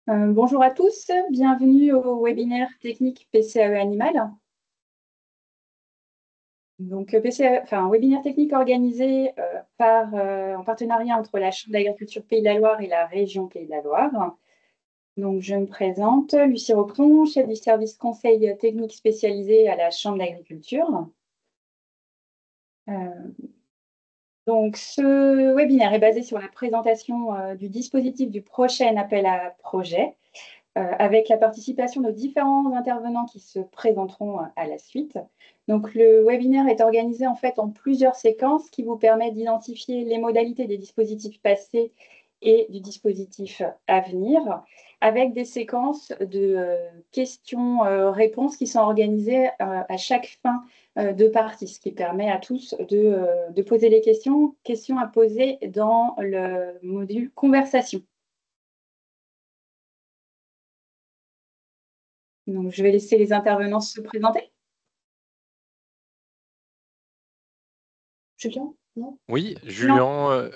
Bonjour à tous, bienvenue au webinaire technique PCAE Animal. Donc, un webinaire technique organisé en partenariat entre la Chambre d'agriculture Pays de la Loire et la région Pays de la Loire. Donc, je me présente, Lucie Repton, chef du service conseil technique spécialisé à la Chambre d'agriculture. Donc, ce webinaire est basé sur la présentation du dispositif du prochain appel à projet, avec la participation de différents intervenants qui se présenteront à la suite. Donc, le webinaire est organisé en fait en plusieurs séquences qui vous permettent d'identifier les modalités des dispositifs passés et du dispositif à venir, avec des séquences de questions-réponses qui sont organisées à chaque fin de partie, ce qui permet à tous de poser les questions à poser dans le module conversation. Donc, je vais laisser les intervenants se présenter. Julien, non? Oui, Julien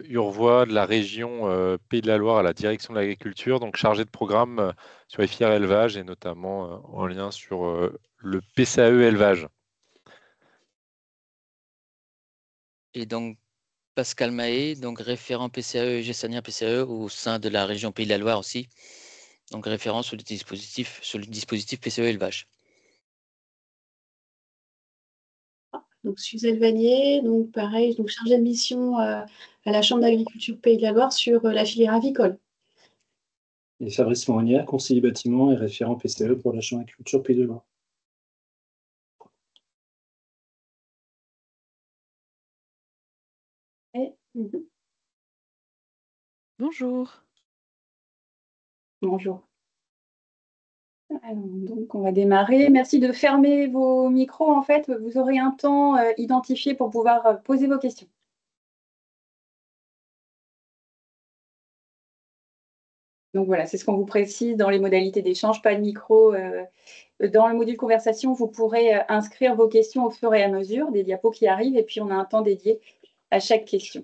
Urvois de la région Pays de la Loire à la direction de l'agriculture, donc chargé de programme sur les filières élevage et notamment en lien sur le PCAE élevage. Et donc, Pascal Mahé, donc référent PCAE et gestionnaire PCAE au sein de la région Pays de la Loire aussi, donc référent sur le dispositif PCAE élevage. Donc, Suzelle Vanier, donc pareil, donc chargée de mission à la Chambre d'agriculture Pays de la Loire sur la filière avicole. Et Fabrice Morinière, conseiller bâtiment et référent PCE pour la Chambre d'agriculture Pays de la Loire. Bonjour. Bonjour. Alors, donc, on va démarrer. Merci de fermer vos micros. En fait, vous aurez un temps identifié pour pouvoir poser vos questions. Donc voilà, c'est ce qu'on vous précise dans les modalités d'échange, pas de micro. Dans le module conversation, vous pourrez inscrire vos questions au fur et à mesure des diapos qui arrivent, et puis on a un temps dédié à chaque question.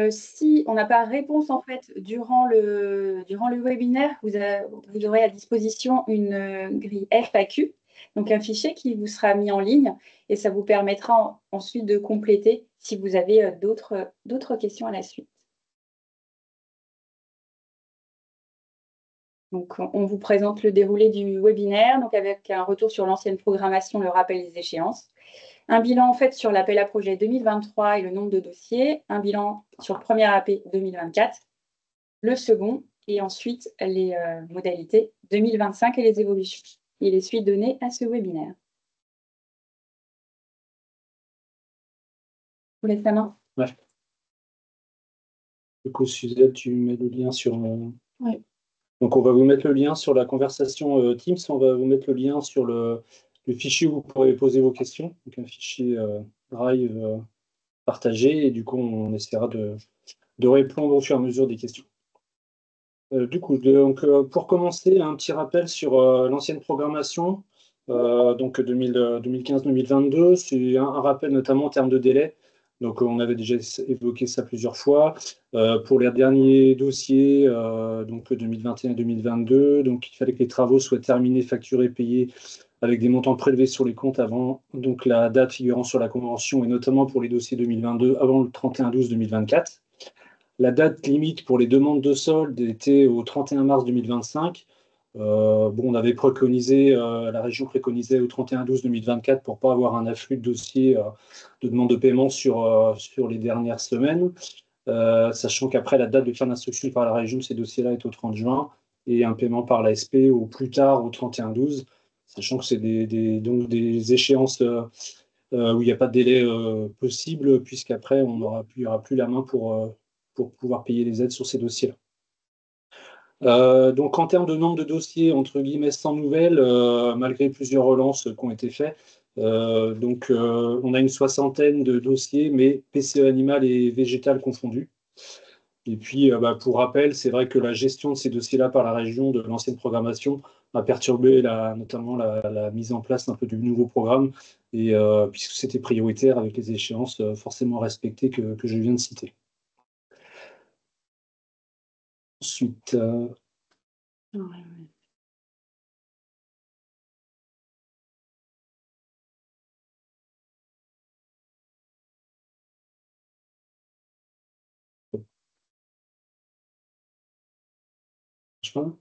Si on n'a pas réponse en fait durant le webinaire, vous aurez à disposition une grille FAQ, donc un fichier qui vous sera mis en ligne, et ça vous permettra ensuite de compléter si vous avez d'autres questions à la suite. Donc, on vous présente le déroulé du webinaire, donc avec un retour sur l'ancienne programmation, le rappel des échéances, un bilan en fait sur l'appel à projet 2023 et le nombre de dossiers, un bilan sur le premier AP 2024, le second, et ensuite les modalités 2025 et les évolutions et les suites données à ce webinaire. Vous laissez la main? Ouais. Du coup, Suzette, tu mets le lien sur... Ouais. Donc, on va vous mettre le lien sur la conversation Teams. On va vous mettre le lien sur le fichier où vous pourrez poser vos questions. Donc, un fichier Drive partagé. Et du coup, on essaiera de répondre au fur et à mesure des questions. Du coup, pour commencer, un petit rappel sur l'ancienne programmation, donc 2015-2022. C'est un rappel notamment en termes de délai. Donc, on avait déjà évoqué ça plusieurs fois. Pour les derniers dossiers, donc 2021-2022, donc il fallait que les travaux soient terminés, facturés, payés avec des montants prélevés sur les comptes avant donc la date figurant sur la convention, et notamment pour les dossiers 2022 avant le 31-12-2024. La date limite pour les demandes de solde était au 31 mars 2025. On avait préconisé, la région préconisait au 31-12-2024 pour ne pas avoir un afflux de dossiers de demande de paiement sur les dernières semaines. Sachant qu'après, la date de fin d'instruction par la région de ces dossiers-là est au 30 juin et un paiement par l'ASP au plus tard au 31-12, sachant que c'est donc des échéances où il n'y a pas de délai possible, puisqu'après, il n'y aura plus la main pour pouvoir payer les aides sur ces dossiers-là. Donc en termes de nombre de dossiers, entre guillemets, sans nouvelles, malgré plusieurs relances qui ont été faites, on a une soixantaine de dossiers, mais PCE animal et végétal confondus. Et puis, pour rappel, c'est vrai que la gestion de ces dossiers-là par la région de l'ancienne programmation a perturbé notamment la mise en place un peu du nouveau programme, et puisque c'était prioritaire avec les échéances forcément respectées que je viens de citer. Ensuite, Ouais, ouais. Je pense.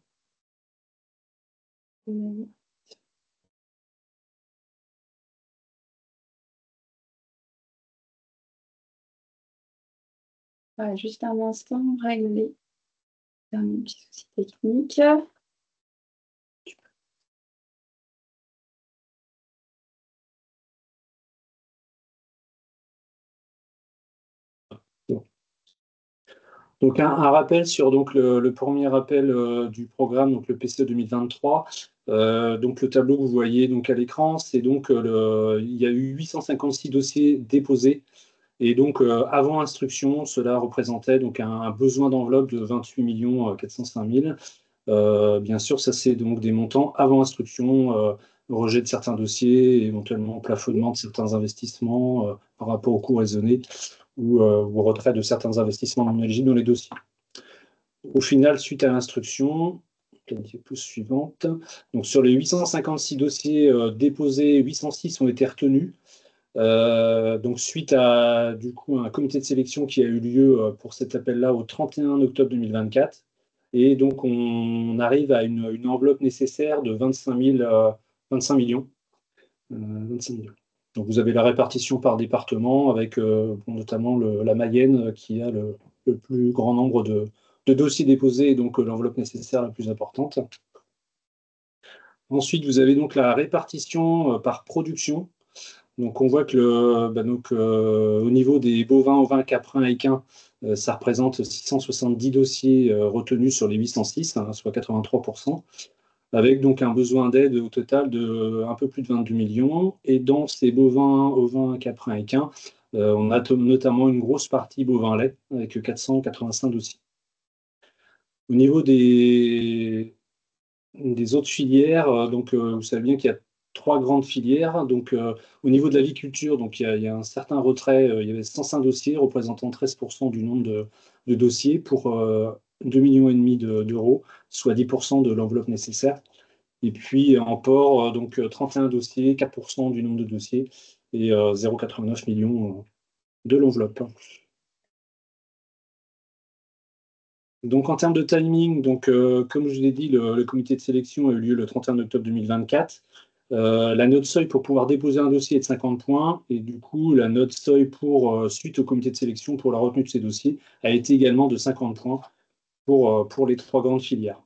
Ouais, juste un instant, régler un petit souci technique. Donc un rappel sur donc, le premier appel du programme, donc le PCE 2023. Donc le tableau que vous voyez donc, à l'écran, c'est donc il y a eu 856 dossiers déposés. Et donc avant instruction, cela représentait donc un besoin d'enveloppe de 28 405 000. Bien sûr, ça c'est donc des montants avant instruction, rejet de certains dossiers, éventuellement plafonnement de certains investissements par rapport au coût raisonné ou retrait de certains investissements non éligibles dans les dossiers. Au final, suite à l'instruction, la diapositive suivante, donc sur les 856 dossiers déposés, 806 ont été retenus. Donc suite à du coup, un comité de sélection qui a eu lieu pour cet appel-là au 31 octobre 2024. Et donc on arrive à une enveloppe nécessaire de 25 millions. 25 millions. Donc vous avez la répartition par département avec notamment la Mayenne qui a le plus grand nombre de dossiers déposés et donc l'enveloppe nécessaire la plus importante. Ensuite, vous avez donc la répartition par production. Donc on voit que au niveau des bovins, ovins, caprins et équins, ça représente 670 dossiers retenus sur les 806, hein, soit 83%, avec donc un besoin d'aide au total de un peu plus de 22 millions. Et dans ces bovins, ovins, caprins et équins, on a notamment une grosse partie bovin-lait, avec 485 dossiers. Au niveau des autres filières, vous savez bien qu'il y a trois grandes filières. Donc, au niveau de l'aviculture, donc, il y a un certain retrait. Il y avait 105 dossiers représentant 13% du nombre de dossiers pour 2,5 millions d'euros, soit 10% de l'enveloppe nécessaire. Et puis en porc, 31 dossiers, 4% du nombre de dossiers et 0,89 millions de l'enveloppe. Donc en termes de timing, comme je vous l'ai dit, le comité de sélection a eu lieu le 31 octobre 2024. La note seuil pour pouvoir déposer un dossier est de 50 points. Et du coup, la note seuil suite au comité de sélection pour la retenue de ces dossiers a été également de 50 points pour les trois grandes filières.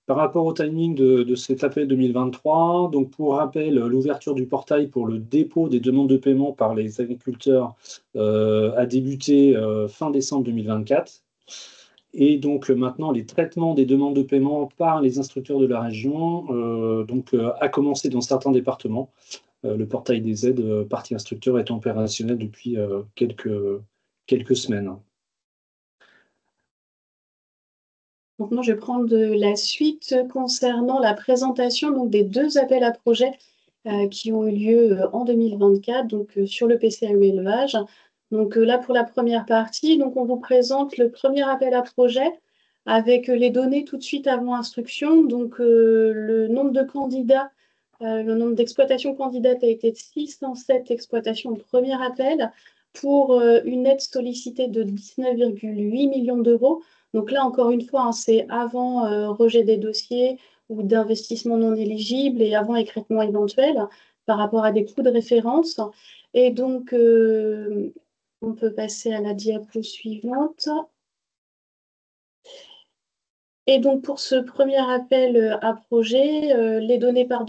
Par rapport au timing de cet appel 2023, donc pour rappel, l'ouverture du portail pour le dépôt des demandes de paiement par les agriculteurs a débuté fin décembre 2024. Et donc maintenant, les traitements des demandes de paiement par les instructeurs de la région a commencé dans certains départements. Le portail des aides partie instructeur est opérationnel depuis quelques semaines. Maintenant, je vais prendre la suite concernant la présentation donc, des deux appels à projets qui ont eu lieu en 2024 sur le PCAE élevage. Donc là, pour la première partie, donc, on vous présente le premier appel à projet avec les données tout de suite avant instruction. Donc le nombre de candidats, le nombre d'exploitations candidates a été de 607 exploitations au premier appel pour une aide sollicitée de 19,8 millions d'euros. Donc là, encore une fois, hein, c'est avant rejet des dossiers ou d'investissement non éligible et avant écrêtement éventuel par rapport à des coûts de référence. Et donc, on peut passer à la diapo suivante. Et donc, pour ce premier appel à projet, les données par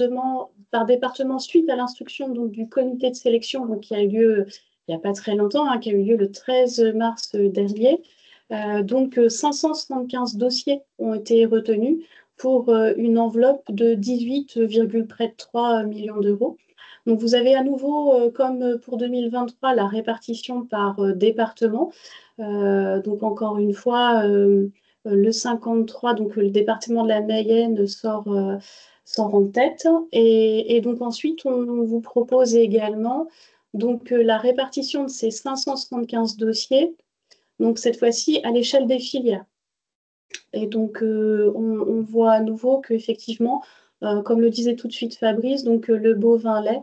département suite à l'instruction du comité de sélection qui a eu lieu il n'y a pas très longtemps, hein, qui a eu lieu le 13 mars dernier. 575 dossiers ont été retenus pour une enveloppe de 18,3 millions d'euros. Donc, vous avez à nouveau, comme pour 2023, la répartition par département. Donc, encore une fois, le 53, donc le département de la Mayenne sort en tête. Et donc, ensuite, on vous propose également la répartition de ces 575 dossiers, donc cette fois-ci à l'échelle des filières. Et donc, on voit à nouveau qu'effectivement, comme le disait tout de suite Fabrice, donc le bovin lait,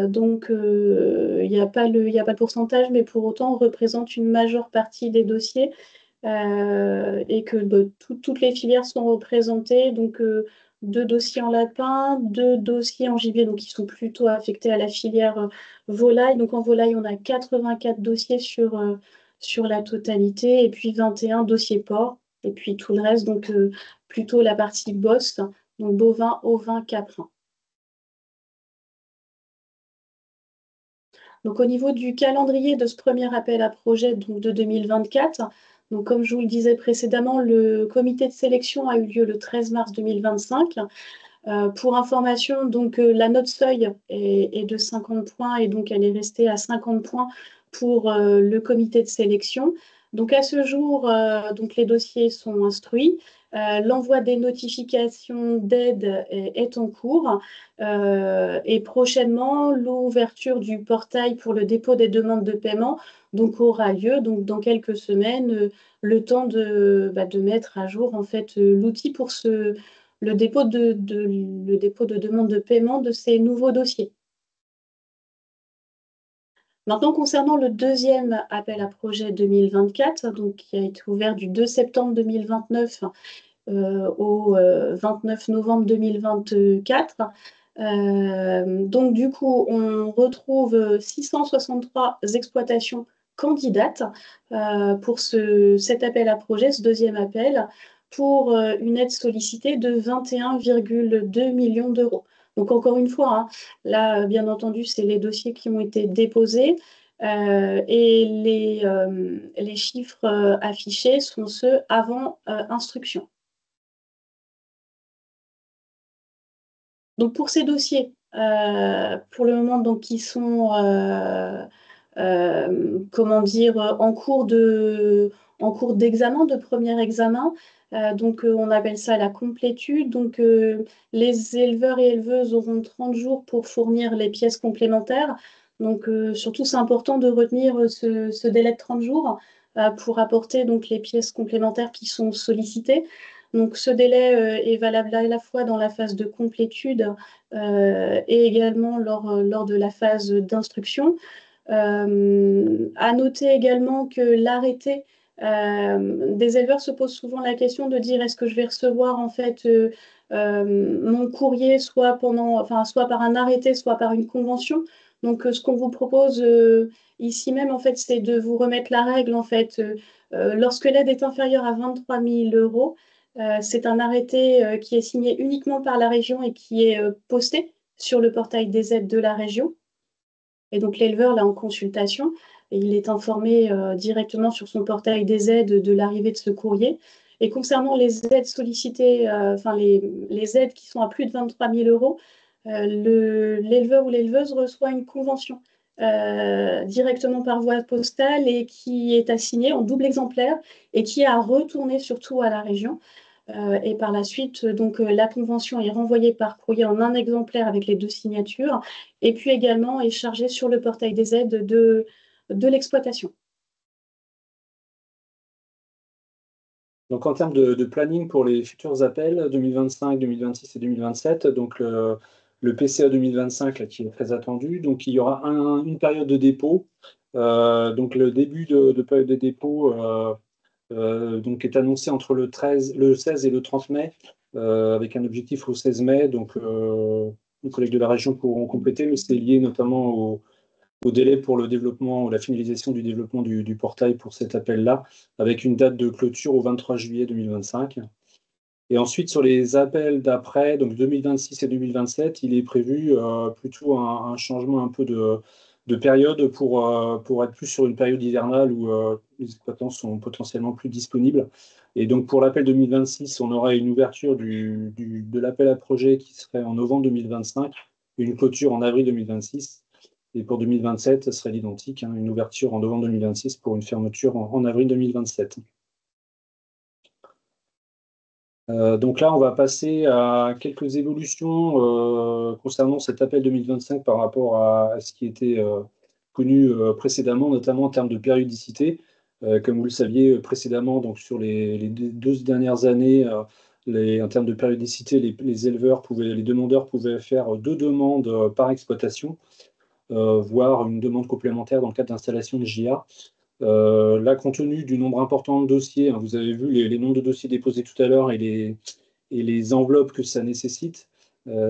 donc il n'y a pas le pourcentage, mais pour autant, on représente une majeure partie des dossiers et que toutes les filières sont représentées. Donc, 2 dossiers en lapin, 2 dossiers en gibier, donc qui sont plutôt affectés à la filière volaille. Donc, en volaille, on a 84 dossiers sur la totalité, et puis 21 dossiers porc, et puis tout le reste, donc plutôt la partie bosse, donc bovin, ovin, caprin. Donc, au niveau du calendrier de ce premier appel à projet donc, de 2024, donc, comme je vous le disais précédemment, le comité de sélection a eu lieu le 13 mars 2025. Pour information, donc, la note seuil est de 50 points et donc elle est restée à 50 points pour le comité de sélection. Donc, à ce jour, donc, les dossiers sont instruits. L'envoi des notifications d'aide est en cours et prochainement, l'ouverture du portail pour le dépôt des demandes de paiement donc, aura lieu donc, dans quelques semaines, le temps de mettre à jour en fait, l'outil pour le dépôt de demande de paiement de ces nouveaux dossiers. Maintenant, concernant le deuxième appel à projet 2024, donc, qui a été ouvert du 2 septembre 2029 au 29 novembre 2024. Donc, du coup, on retrouve 663 exploitations candidates pour cet appel à projet, ce deuxième appel, pour une aide sollicitée de 21,2 millions d'euros. Donc, encore une fois, hein, là, bien entendu, c'est les dossiers qui ont été déposés. Et les chiffres affichés sont ceux avant instruction. Donc, pour ces dossiers, pour le moment, donc, qui sont comment dire, en cours d'examen, de premier examen, donc on appelle ça la complétude. Donc, les éleveurs et éleveuses auront 30 jours pour fournir les pièces complémentaires. Donc, surtout, c'est important de retenir ce délai de 30 jours pour apporter donc, les pièces complémentaires qui sont sollicitées. Donc, ce délai est valable à la fois dans la phase de complétude et également lors de la phase d'instruction. À noter également que l'arrêté des éleveurs se pose souvent la question de dire est-ce que je vais recevoir en fait mon courrier soit par un arrêté, soit par une convention. Donc, ce qu'on vous propose ici même, en fait, c'est de vous remettre la règle, en fait, lorsque l'aide est inférieure à 23 000 euros, c'est un arrêté qui est signé uniquement par la région et qui est posté sur le portail des aides de la région. Et donc l'éleveur, là, en consultation, il est informé directement sur son portail des aides de l'arrivée de ce courrier. Et concernant les aides sollicitées, les aides qui sont à plus de 23 000 euros, l'éleveur ou l'éleveuse reçoit une convention directement par voie postale et qui est assignée en double exemplaire et qui est à retourner surtout à la région. Et par la suite, donc, la convention est renvoyée par courrier en un exemplaire avec les 2 signatures, et puis également est chargée sur le portail des aides de l'exploitation. Donc, en termes de planning pour les futurs appels 2025, 2026 et 2027, donc le PCA 2025 là, qui est très attendu, donc il y aura une période de dépôt. Donc, le début de période de dépôt donc, est annoncé entre le 16 et le 30 mai, avec un objectif au 16 mai. Donc, les collègues de la région pourront compléter, mais c'est lié notamment au délai pour le développement, la finalisation du développement du portail pour cet appel-là, avec une date de clôture au 23 juillet 2025. Et ensuite, sur les appels d'après, donc 2026 et 2027, il est prévu plutôt un changement un peu de période pour être plus sur une période hivernale où les exploitants sont potentiellement plus disponibles. Et donc, pour l'appel 2026, on aura une ouverture de l'appel à projet qui serait en novembre 2025 et une clôture en avril 2026. Et pour 2027, ce serait l'identique, hein, une ouverture en novembre 2026 pour une fermeture en avril 2027. Donc là, on va passer à quelques évolutions concernant cet appel 2025 par rapport à ce qui était connu précédemment, notamment en termes de périodicité. Comme vous le saviez précédemment, donc sur les 2 dernières années, en termes de périodicité, les demandeurs pouvaient faire 2 demandes par exploitation, voire une demande complémentaire dans le cadre d'installation de JA. Là, compte tenu du nombre important de dossiers, hein, vous avez vu les nombres de dossiers déposés tout à l'heure et les enveloppes que ça nécessite,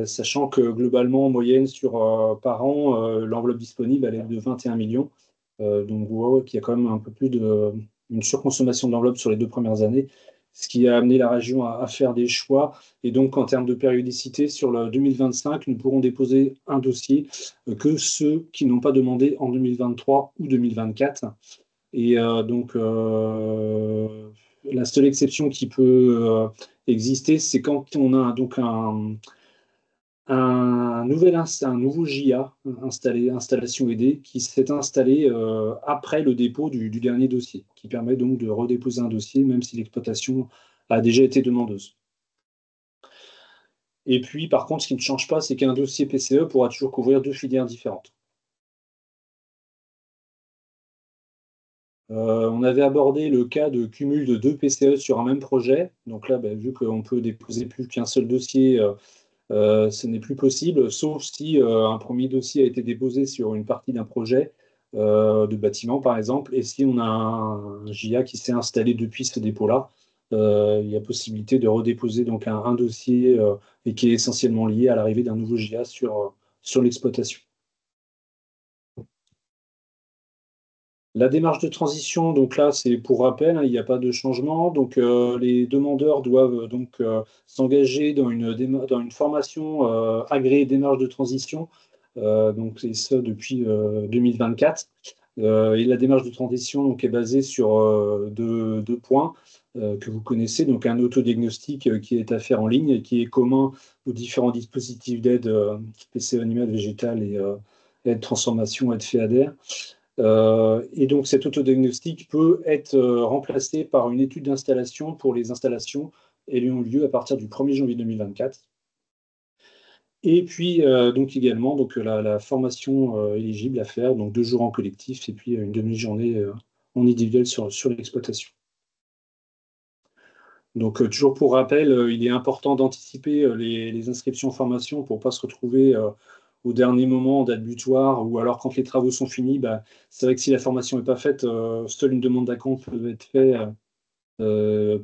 sachant que globalement, en moyenne, par an, l'enveloppe disponible elle est de 21 millions. Donc, vous voyez qu'il y a quand même un peu plus d'une surconsommation de l'enveloppe sur les 2 premières années, ce qui a amené la région à faire des choix. Et donc, en termes de périodicité, sur le 2025, nous pourrons déposer un dossier que ceux qui n'ont pas demandé en 2023 ou 2024. Et donc, la seule exception qui peut exister, c'est quand on a donc un nouveau JA, installation aidée, qui s'est installé après le dépôt du dernier dossier, qui permet donc de redéposer un dossier, même si l'exploitation a déjà été demandeuse. Et puis, par contre, ce qui ne change pas, c'est qu'un dossier PCE pourra toujours couvrir 2 filières différentes. On avait abordé le cas de cumul de 2 PCE sur un même projet. Donc là, vu qu'on peut déposer plus qu'un seul dossier, ce n'est plus possible, sauf si un premier dossier a été déposé sur une partie d'un projet de bâtiment, par exemple, et si on a un JA qui s'est installé depuis ce dépôt-là, il y a possibilité de redéposer donc un dossier et qui est essentiellement lié à l'arrivée d'un nouveau JA sur l'exploitation. La démarche de transition, donc là, c'est pour rappel, hein, il n'y a pas de changement. Donc, les demandeurs doivent donc s'engager dans une formation agréée démarche de transition, donc et ça depuis 2024. Et la démarche de transition donc, est basée sur deux points que vous connaissez. Donc, un autodiagnostic qui est à faire en ligne et qui est commun aux différents dispositifs d'aide PCE animal, végétal et aide transformation, aide FEADER. Et donc cet autodiagnostic peut être remplacé par une étude d'installation pour les installations ayant lieu à partir du 1er janvier 2024. Et puis donc également donc, la formation éligible à faire, donc 2 jours en collectif et puis une demi-journée en individuel sur l'exploitation. Donc toujours pour rappel, il est important d'anticiper les inscriptions en formation pour ne pas se retrouver au dernier moment, en date butoir, ou alors quand les travaux sont finis. C'est vrai que si la formation n'est pas faite, seule une demande d'acompte peut être faite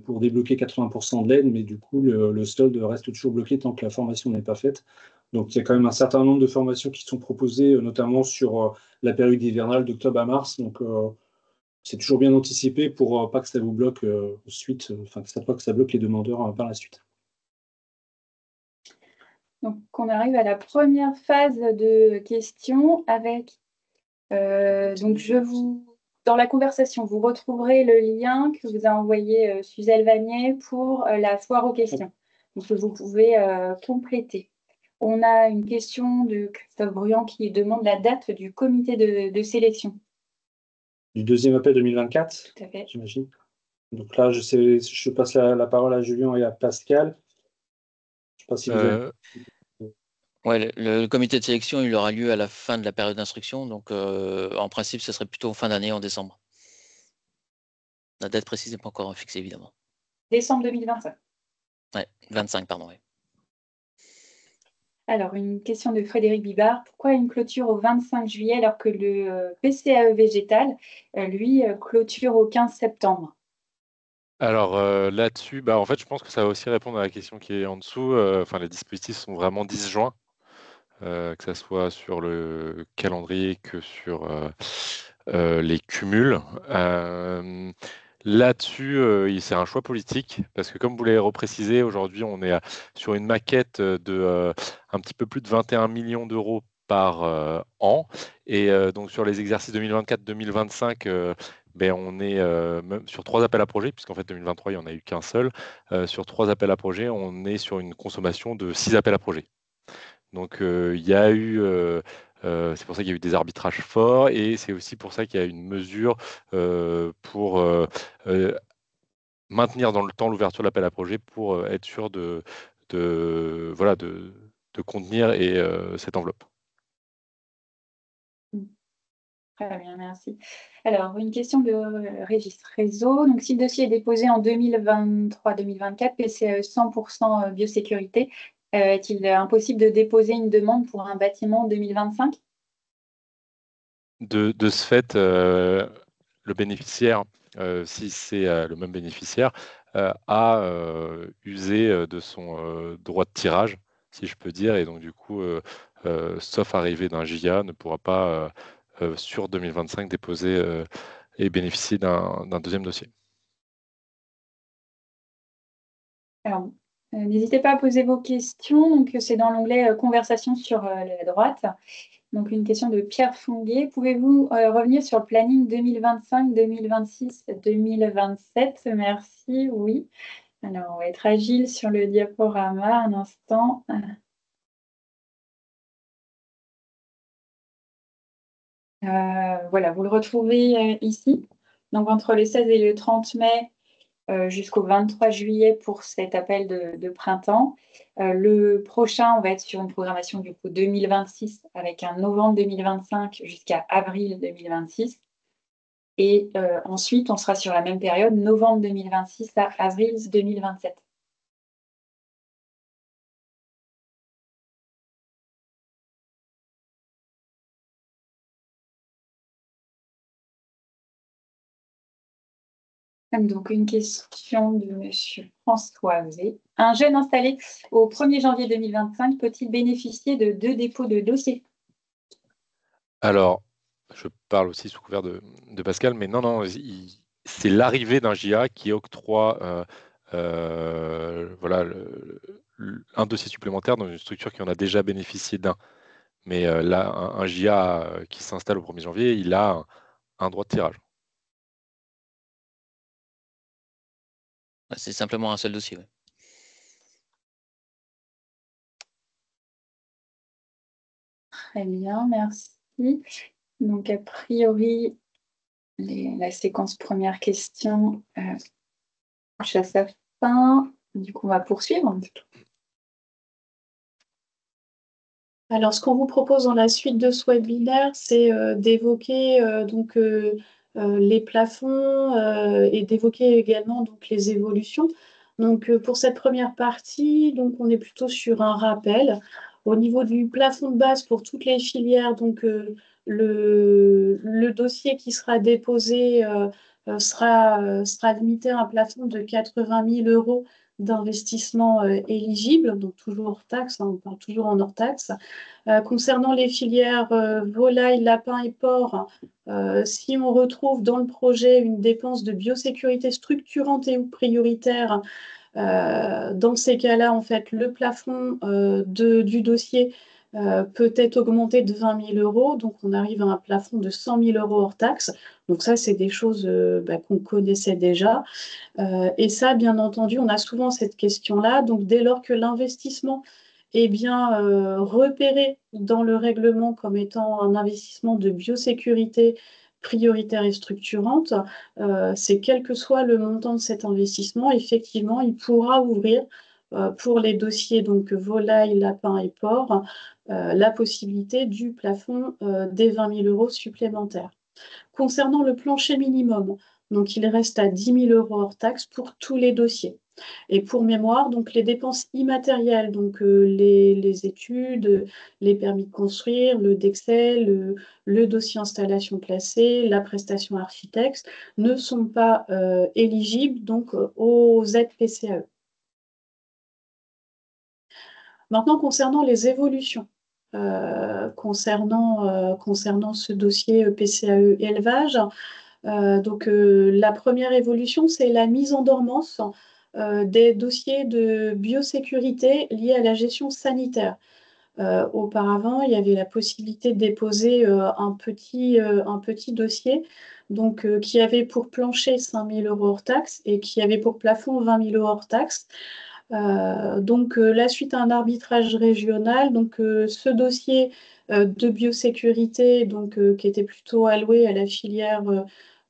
pour débloquer 80% de l'aide, mais du coup, le solde reste toujours bloqué tant que la formation n'est pas faite. Donc, il y a quand même un certain nombre de formations qui sont proposées, notamment sur la période hivernale d'octobre à mars. Donc, c'est toujours bien anticipé pour pas que ça vous bloque ensuite, que ça bloque les demandeurs par la suite. Donc, on arrive à la première phase de questions avec. Donc, dans la conversation, vous retrouverez le lien que vous a envoyé Suzelle Vanier pour la foire aux questions. Donc, vous pouvez compléter. On a une question de Christophe Bruand qui demande la date du comité de sélection. Du deuxième appel 2024, Tout à fait. J'imagine. Donc là, je passe la parole à Julien et à Pascal. Je ne sais pas si vous avez... Ouais, le comité de sélection, il aura lieu à la fin de la période d'instruction. Donc, en principe, ce serait plutôt en fin d'année, en décembre. La date précise n'est pas encore fixée, évidemment. Décembre 2025. Ouais, 25, pardon. Ouais. Alors, une question de Frédéric Bibard. Pourquoi une clôture au 25 juillet alors que le PCAE végétal, lui, clôture au 15 septembre? Alors là-dessus, en fait, je pense que ça va aussi répondre à la question qui est en dessous. Les dispositifs sont vraiment disjoints, que ce soit sur le calendrier que sur les cumuls. Là-dessus, c'est un choix politique, parce que comme vous l'avez reprécisé, aujourd'hui, on est sur une maquette de un petit peu plus de 21 millions d'euros par an. Et donc sur les exercices 2024-2025, on est même sur 3 appels à projets, puisqu'en fait 2023, il n'y en a eu qu'un seul. Sur 3 appels à projets, on est sur une consommation de 6 appels à projets. Donc il y a eu... c'est pour ça qu'il y a eu des arbitrages forts et c'est aussi pour ça qu'il y a une mesure pour maintenir dans le temps l'ouverture de l'appel à projet pour être sûr de contenir cette enveloppe. Très bien, merci. Alors, une question de Régis Réseau. Donc, si le dossier est déposé en 2023-2024, PCAE 100% biosécurité, est-il impossible de déposer une demande pour un bâtiment en 2025? De ce fait, le bénéficiaire, si c'est le même bénéficiaire, a usé de son droit de tirage, si je peux dire, et donc du coup, sauf arrivée d'un JA, ne pourra pas sur 2025 déposer et bénéficier d'un deuxième dossier. Alors, n'hésitez pas à poser vos questions. Donc, c'est dans l'onglet Conversation sur la droite. Donc, une question de Pierre Fonguet. Pouvez-vous revenir sur le planning 2025, 2026, 2027? Merci, oui. Alors, on va être agile sur le diaporama un instant. Voilà, vous le retrouvez ici. Donc, entre le 16 et le 30 mai, jusqu'au 23 juillet pour cet appel de printemps. Le prochain, on va être sur une programmation du coup 2026 avec un novembre 2025 jusqu'à avril 2026. Et ensuite, on sera sur la même période, novembre 2026 à avril 2027. Donc, une question de Monsieur François V. Un jeune installé au 1er janvier 2025 peut-il bénéficier de 2 dépôts de dossier? Alors, je parle aussi sous couvert de Pascal, mais non, c'est l'arrivée d'un JA qui octroie voilà, un dossier supplémentaire dans une structure qui en a déjà bénéficié d'un. Mais là, un JA qui s'installe au 1er janvier, il a un droit de tirage. C'est simplement un seul dossier. Ouais. Très bien, merci. Donc, a priori, la séquence première question touche à sa fin. Du coup, on va poursuivre. Alors, ce qu'on vous propose dans la suite de ce webinaire, c'est d'évoquer les plafonds et d'évoquer également donc, les évolutions. Donc, pour cette première partie, donc, on est plutôt sur un rappel. Au niveau du plafond de base pour toutes les filières, donc, le dossier qui sera déposé sera limité à un plafond de 80 000 € d'investissement éligible, donc toujours hors taxe, hein, on parle toujours en hors taxe. Concernant les filières volailles, lapins et porcs, si on retrouve dans le projet une dépense de biosécurité structurante et ou prioritaire, dans ces cas-là, en fait, le plafond du dossier peut être augmenté de 20 000 €. Donc, on arrive à un plafond de 100 000 € hors taxe. Donc, ça, c'est des choses qu'on connaissait déjà. Et ça, bien entendu, on a souvent cette question-là. Donc, dès lors que l'investissement est bien repéré dans le règlement comme étant un investissement de biosécurité prioritaire et structurante, c'est quel que soit le montant de cet investissement, effectivement, il pourra ouvrir pour les dossiers donc volailles, lapins et porcs, la possibilité du plafond des 20 000 € supplémentaires. Concernant le plancher minimum, donc il reste à 10 000 € hors taxe pour tous les dossiers. Et pour mémoire, donc les dépenses immatérielles, donc les études, les permis de construire, le DEXEL, le dossier installation classée, la prestation architecte, ne sont pas éligibles donc aux aides PCAE. Maintenant, concernant les évolutions, concernant ce dossier PCAE élevage, la première évolution, c'est la mise en dormance des dossiers de biosécurité liés à la gestion sanitaire. Auparavant, il y avait la possibilité de déposer un petit dossier qui avait pour plancher 5 000 € hors taxe et qui avait pour plafond 20 000 € hors taxe. La suite à un arbitrage régional, ce dossier de biosécurité qui était plutôt alloué à la filière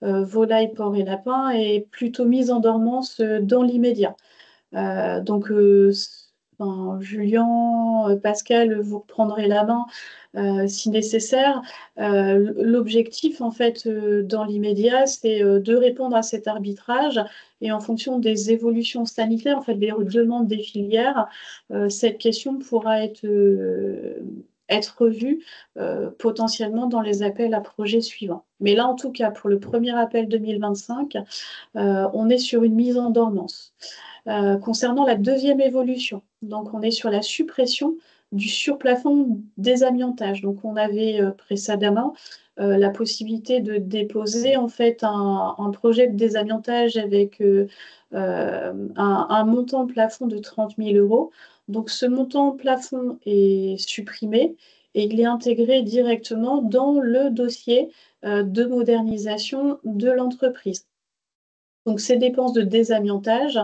volaille, porc et lapin est plutôt mise en dormance dans l'immédiat. Julien, Pascal, vous reprendrez la main si nécessaire. L'objectif, en fait, dans l'immédiat, c'est de répondre à cet arbitrage et en fonction des évolutions sanitaires, en fait, des demandes des filières, cette question pourra être revue potentiellement dans les appels à projets suivants. Mais là, en tout cas, pour le premier appel 2025, on est sur une mise en dormance. Concernant la deuxième évolution, donc on est sur la suppression du surplafond désamiantage. Donc on avait précédemment la possibilité de déposer en fait un projet de désamiantage avec un montant plafond de 30 000 euros. Donc ce montant plafond est supprimé et il est intégré directement dans le dossier de modernisation de l'entreprise. Donc ces dépenses de désamiantage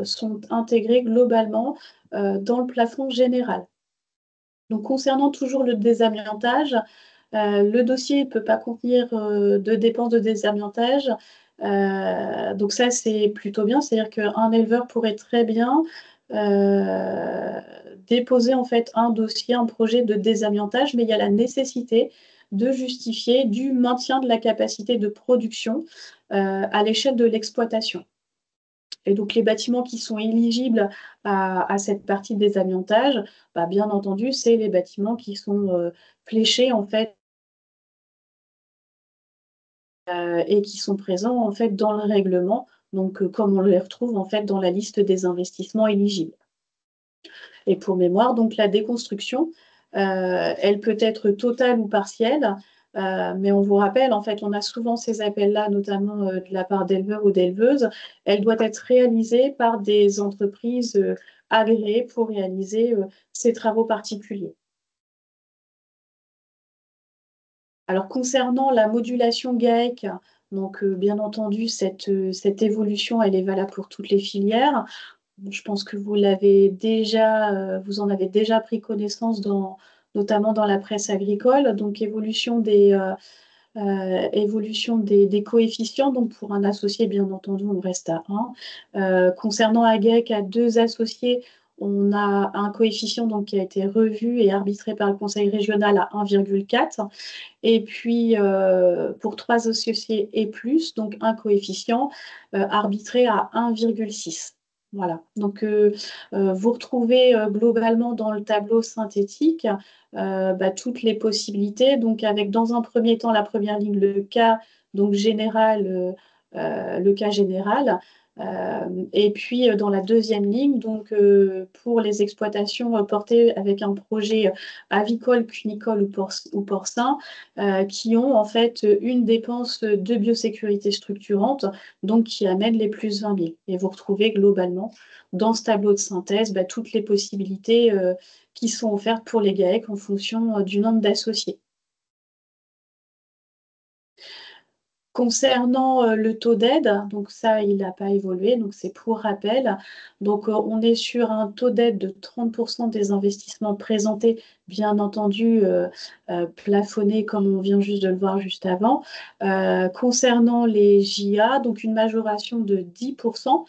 sont intégrées globalement dans le plafond général. Donc concernant toujours le désamiantage, le dossier ne peut pas contenir de dépenses de désamiantage. Donc ça, c'est plutôt bien. C'est-à-dire qu'un éleveur pourrait très bien déposer en fait un dossier, un projet de désamiantage, mais il y a la nécessité de justifier du maintien de la capacité de production à l'échelle de l'exploitation. Et donc les bâtiments qui sont éligibles à cette partie de désamiantage, bien entendu, c'est les bâtiments qui sont fléchés en fait et qui sont présents en fait dans le règlement, donc comme on les retrouve en fait dans la liste des investissements éligibles. Et pour mémoire, donc la déconstruction, elle peut être totale ou partielle, mais on vous rappelle, en fait, on a souvent ces appels-là, notamment de la part d'éleveurs ou d'éleveuses. Elle doit être réalisée par des entreprises agréées pour réaliser ces travaux particuliers. Alors, concernant la modulation GAEC, donc bien entendu, cette évolution, elle est valable pour toutes les filières. Je pense que vous l'avez déjà, vous en avez déjà pris connaissance notamment dans la presse agricole. Donc, évolution des coefficients. Donc, pour un associé, bien entendu, on reste à 1. Concernant AGEC, à 2 associés, on a un coefficient donc, qui a été revu et arbitré par le Conseil régional à 1,4. Et puis, pour 3 associés et plus, donc un coefficient arbitré à 1,6. Voilà. Donc, vous retrouvez globalement dans le tableau synthétique toutes les possibilités. Donc, avec dans un premier temps, la première ligne, le cas donc, général, le cas général. Et puis, dans la deuxième ligne, donc, pour les exploitations portées avec un projet avicole, cunicole ou porcin, qui ont en fait une dépense de biosécurité structurante, donc qui amène les plus 20 000. Et vous retrouvez globalement dans ce tableau de synthèse toutes les possibilités qui sont offertes pour les GAEC en fonction du nombre d'associés. Concernant le taux d'aide, donc ça, il n'a pas évolué, donc c'est pour rappel. Donc on est sur un taux d'aide de 30% des investissements présentés, bien entendu plafonnés comme on vient juste de le voir juste avant. Concernant les JA, donc une majoration de 10%.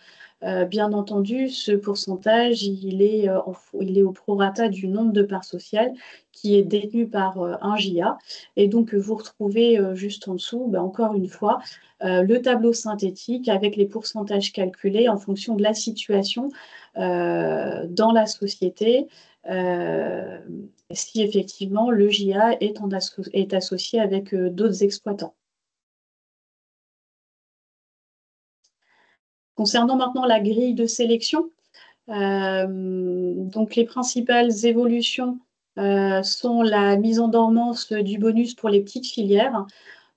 Bien entendu, ce pourcentage, il est au prorata du nombre de parts sociales qui est détenu par un JA. Et donc, vous retrouvez juste en dessous, encore une fois, le tableau synthétique avec les pourcentages calculés en fonction de la situation dans la société, si effectivement le JA est associé avec d'autres exploitants. Concernant maintenant la grille de sélection, donc les principales évolutions sont la mise en dormance du bonus pour les petites filières.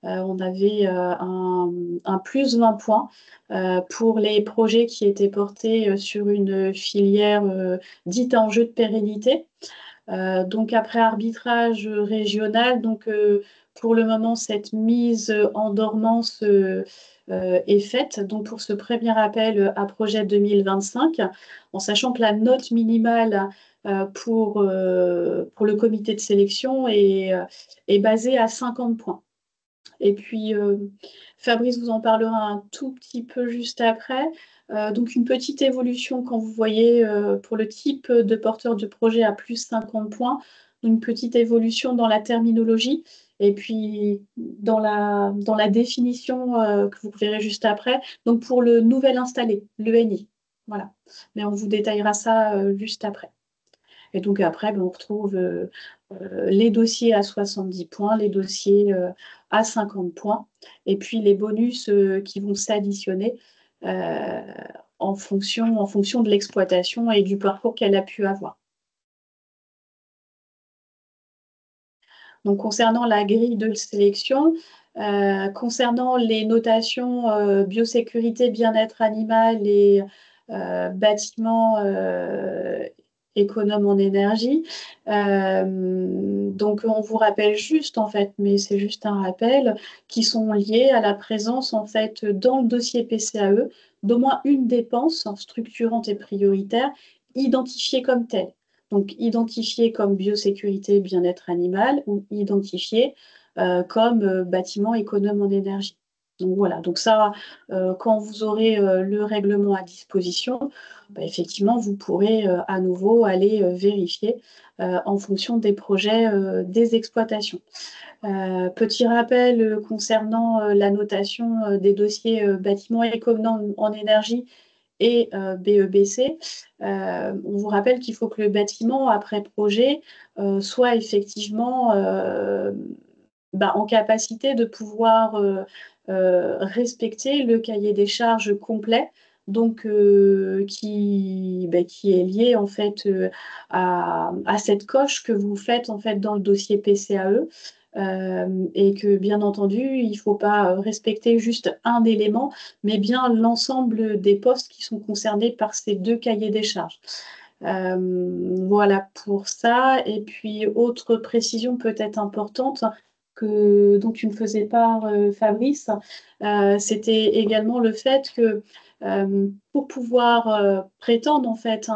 On avait un plus 20 points pour les projets qui étaient portés sur une filière dite à enjeu de pérennité. Donc après arbitrage régional, donc pour le moment cette mise en dormance est faite. Donc pour ce premier appel à projet 2025, en sachant que la note minimale pour le comité de sélection est basée à 50 points. Et puis Fabrice vous en parlera un tout petit peu juste après. Donc une petite évolution quand vous voyez pour le type de porteur de projet à plus 50 points, une petite évolution dans la terminologie et puis dans la définition que vous verrez juste après. Donc pour le nouvel installé, l'ENI. Voilà. Mais on vous détaillera ça juste après. Et donc après, on retrouve les dossiers à 70 points, les dossiers à 50 points, et puis les bonus qui vont s'additionner en fonction de l'exploitation et du parcours qu'elle a pu avoir. Donc concernant la grille de sélection, concernant les notations biosécurité, bien-être animal et bâtiments économes en énergie. Donc on vous rappelle juste en fait, mais c'est juste un rappel, qui sont liés à la présence en fait dans le dossier PCAE d'au moins une dépense structurante et prioritaire identifiée comme telle. Donc identifiée comme biosécurité, bien-être animal ou identifiée comme bâtiment économe en énergie. Donc voilà, donc ça, quand vous aurez le règlement à disposition, effectivement, vous pourrez à nouveau aller vérifier en fonction des projets des exploitations. Petit rappel concernant la notation des dossiers bâtiments économes en énergie et BEBC. On vous rappelle qu'il faut que le bâtiment, après projet, soit effectivement en capacité de pouvoir respecter le cahier des charges complet, donc qui est lié en fait à cette coche que vous faites en fait dans le dossier PCAE. Et que bien entendu, il ne faut pas respecter juste un élément, mais bien l'ensemble des postes qui sont concernés par ces deux cahiers des charges. Voilà pour ça. Et puis, autre précision peut-être importante dont tu me faisais part, Fabrice, c'était également le fait que pour pouvoir prétendre en fait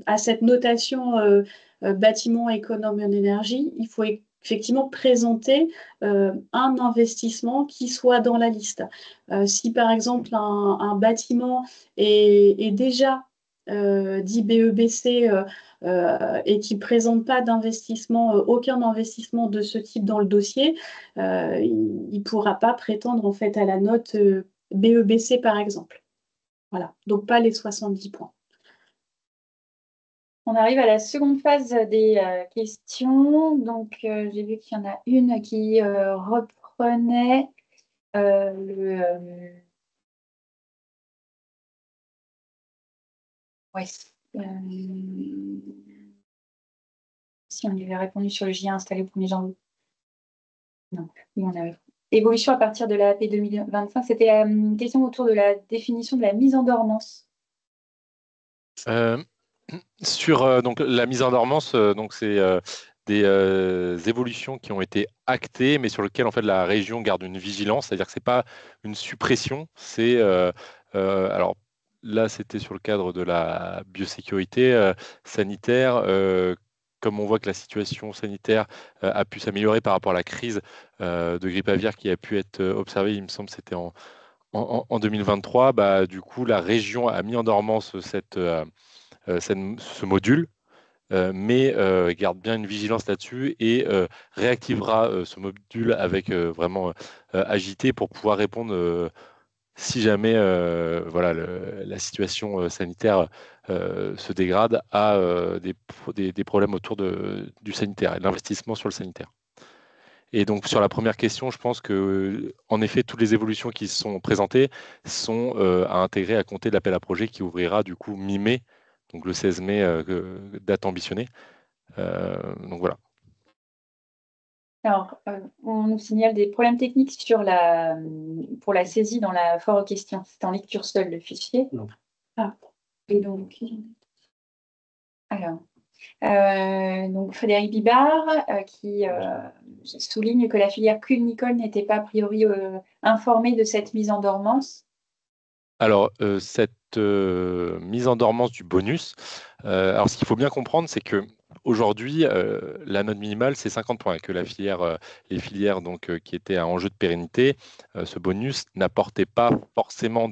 à cette notation bâtiment économe en énergie, il faut effectivement présenter un investissement qui soit dans la liste. Si par exemple un bâtiment est déjà dit BEBC et qui ne présente pas d'investissement, aucun investissement de ce type dans le dossier, il ne pourra pas prétendre en fait à la note BEBC par exemple. Voilà, donc pas les 70 points. On arrive à la seconde phase des questions. Donc, j'ai vu qu'il y en a une qui reprenait si on y avait répondu sur le J1 installé au 1er janvier. Non, oui, on avait. Évolution à partir de la AP 2025, c'était une question autour de la définition de la mise en dormance. Sur donc, la mise en dormance, donc c'est des évolutions qui ont été actées, mais sur lesquelles en fait, la région garde une vigilance, c'est-à-dire que ce n'est pas une suppression, c'est alors là c'était sur le cadre de la biosécurité sanitaire. Comme on voit que la situation sanitaire a pu s'améliorer par rapport à la crise de grippe aviaire qui a pu être observée, il me semble que c'était en 2023, du coup la région a mis en dormance ce module, mais garde bien une vigilance là-dessus et réactivera ce module avec vraiment agité pour pouvoir répondre si jamais la situation sanitaire se dégrade à des problèmes autour du sanitaire et de l'investissement sur le sanitaire. Et donc sur la première question, je pense que en effet toutes les évolutions qui sont présentées sont à intégrer à compter de l'appel à projet qui ouvrira du coup mi-mai, donc le 16 mai, date ambitionnée. Donc voilà. Alors, on nous signale des problèmes techniques pour la saisie dans la foire aux questions. C'est en lecture seule le fichier. Non. Ah. Et donc, alors, donc Frédéric Bibard qui souligne que la filière cuivre-nickel n'était pas a priori informée de cette mise en dormance. Alors, cette mise en dormance du bonus, alors ce qu'il faut bien comprendre, c'est que aujourd'hui, la note minimale, c'est 50 points, et que les filières donc, qui étaient à enjeu de pérennité, ce bonus n'apportait pas forcément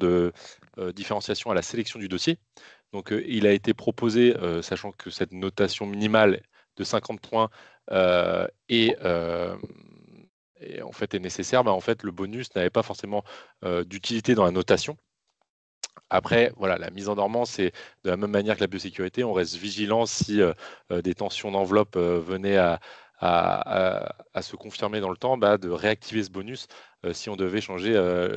différenciation à la sélection du dossier. Donc, il a été proposé, sachant que cette notation minimale de 50 points et en fait est nécessaire, en fait, le bonus n'avait pas forcément d'utilité dans la notation. Après, voilà, la mise en dormance, c'est de la même manière que la biosécurité, on reste vigilant si des tensions d'enveloppe venaient à se confirmer dans le temps, de réactiver ce bonus si on devait changer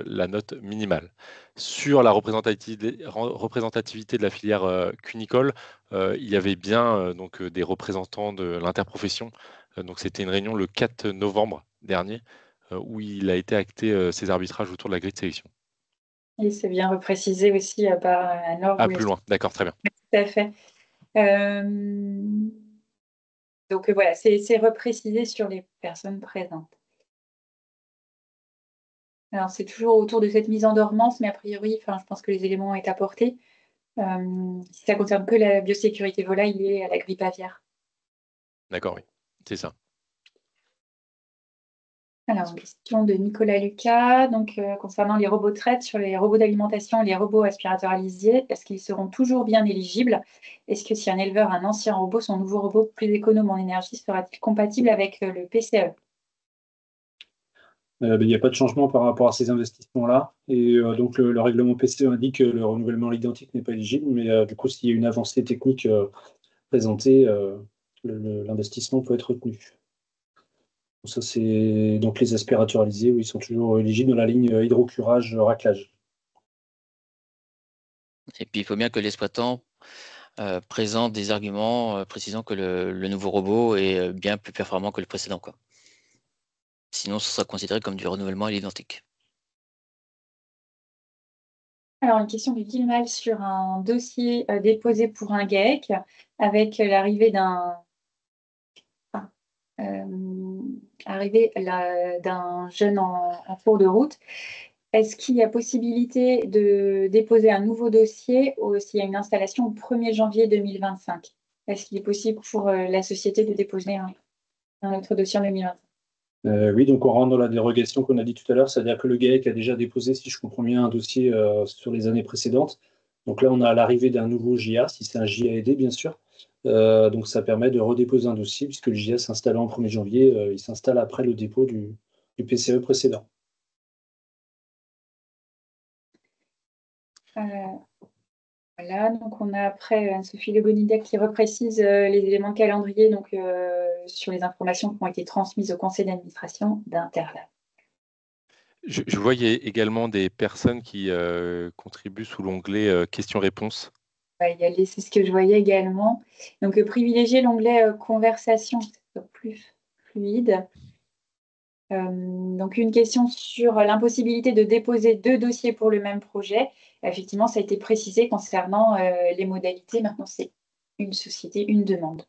la note minimale. Sur la représentativité de la filière cunicole, il y avait bien donc des représentants de l'interprofession. Donc c'était une réunion le 4 novembre dernier où il a été acté ces arbitrages autour de la grille de sélection. Et c'est bien reprécisé aussi par Anne-Laure. Ah, plus loin, d'accord, très bien. Tout à fait. Donc voilà, c'est reprécisé sur les personnes présentes. Alors c'est toujours autour de cette mise en dormance, mais a priori, je pense que les éléments ont été apportés. Si ça concerne que la biosécurité volaille liée à la grippe aviaire. D'accord, oui, c'est ça. Alors, question de Nicolas Lucas, donc concernant les robots traite sur les robots d'alimentation et les robots aspirateurs à lisier, est-ce qu'ils seront toujours bien éligibles? Est-ce que si un éleveur a un ancien robot, son nouveau robot plus économe en énergie sera-t-il compatible avec le PCAE? Il n'y a pas de changement par rapport à ces investissements-là. Et donc, le règlement PCE indique que le renouvellement à l'identique n'est pas éligible, mais du coup, s'il y a une avancée technique présentée, l'investissement peut être retenu. Ça, c'est donc les aspirateurs alisés, où ils sont toujours éligibles dans la ligne hydrocurage-raclage. Et puis, il faut bien que l'exploitant présente des arguments précisant que le nouveau robot est bien plus performant que le précédent, quoi. Sinon, ce sera considéré comme du renouvellement à l'identique. Alors, une question de Guilmal sur un dossier déposé pour un GAEC avec l'arrivée d'un jeune en cours de route. Est-ce qu'il y a possibilité de déposer un nouveau dossier s'il y a une installation au 1er janvier 2025? Est-ce qu'il est possible pour la société de déposer un autre dossier en 2025? Oui, donc on rentre dans la dérogation qu'on a dit tout à l'heure, c'est-à-dire que le GAEC a déjà déposé, si je comprends bien, un dossier sur les années précédentes. Donc là, on a l'arrivée d'un nouveau JA, si c'est un JA aidé, bien sûr. Donc ça permet de redéposer un dossier, puisque le JA s'installant au 1er janvier, il s'installe après le dépôt du PCE précédent. Voilà, donc on a après Anne-Sophie Legonidec qui reprécise les éléments de calendrier donc, sur les informations qui ont été transmises au conseil d'administration d'Interlab. Je vois, il y a également des personnes qui contribuent sous l'onglet questions-réponses. C'est ce que je voyais également. Donc, privilégier l'onglet conversation, c'est plus fluide. Donc, une question sur l'impossibilité de déposer 2 dossiers pour le même projet. Effectivement, ça a été précisé concernant les modalités. Maintenant, c'est une société, une demande.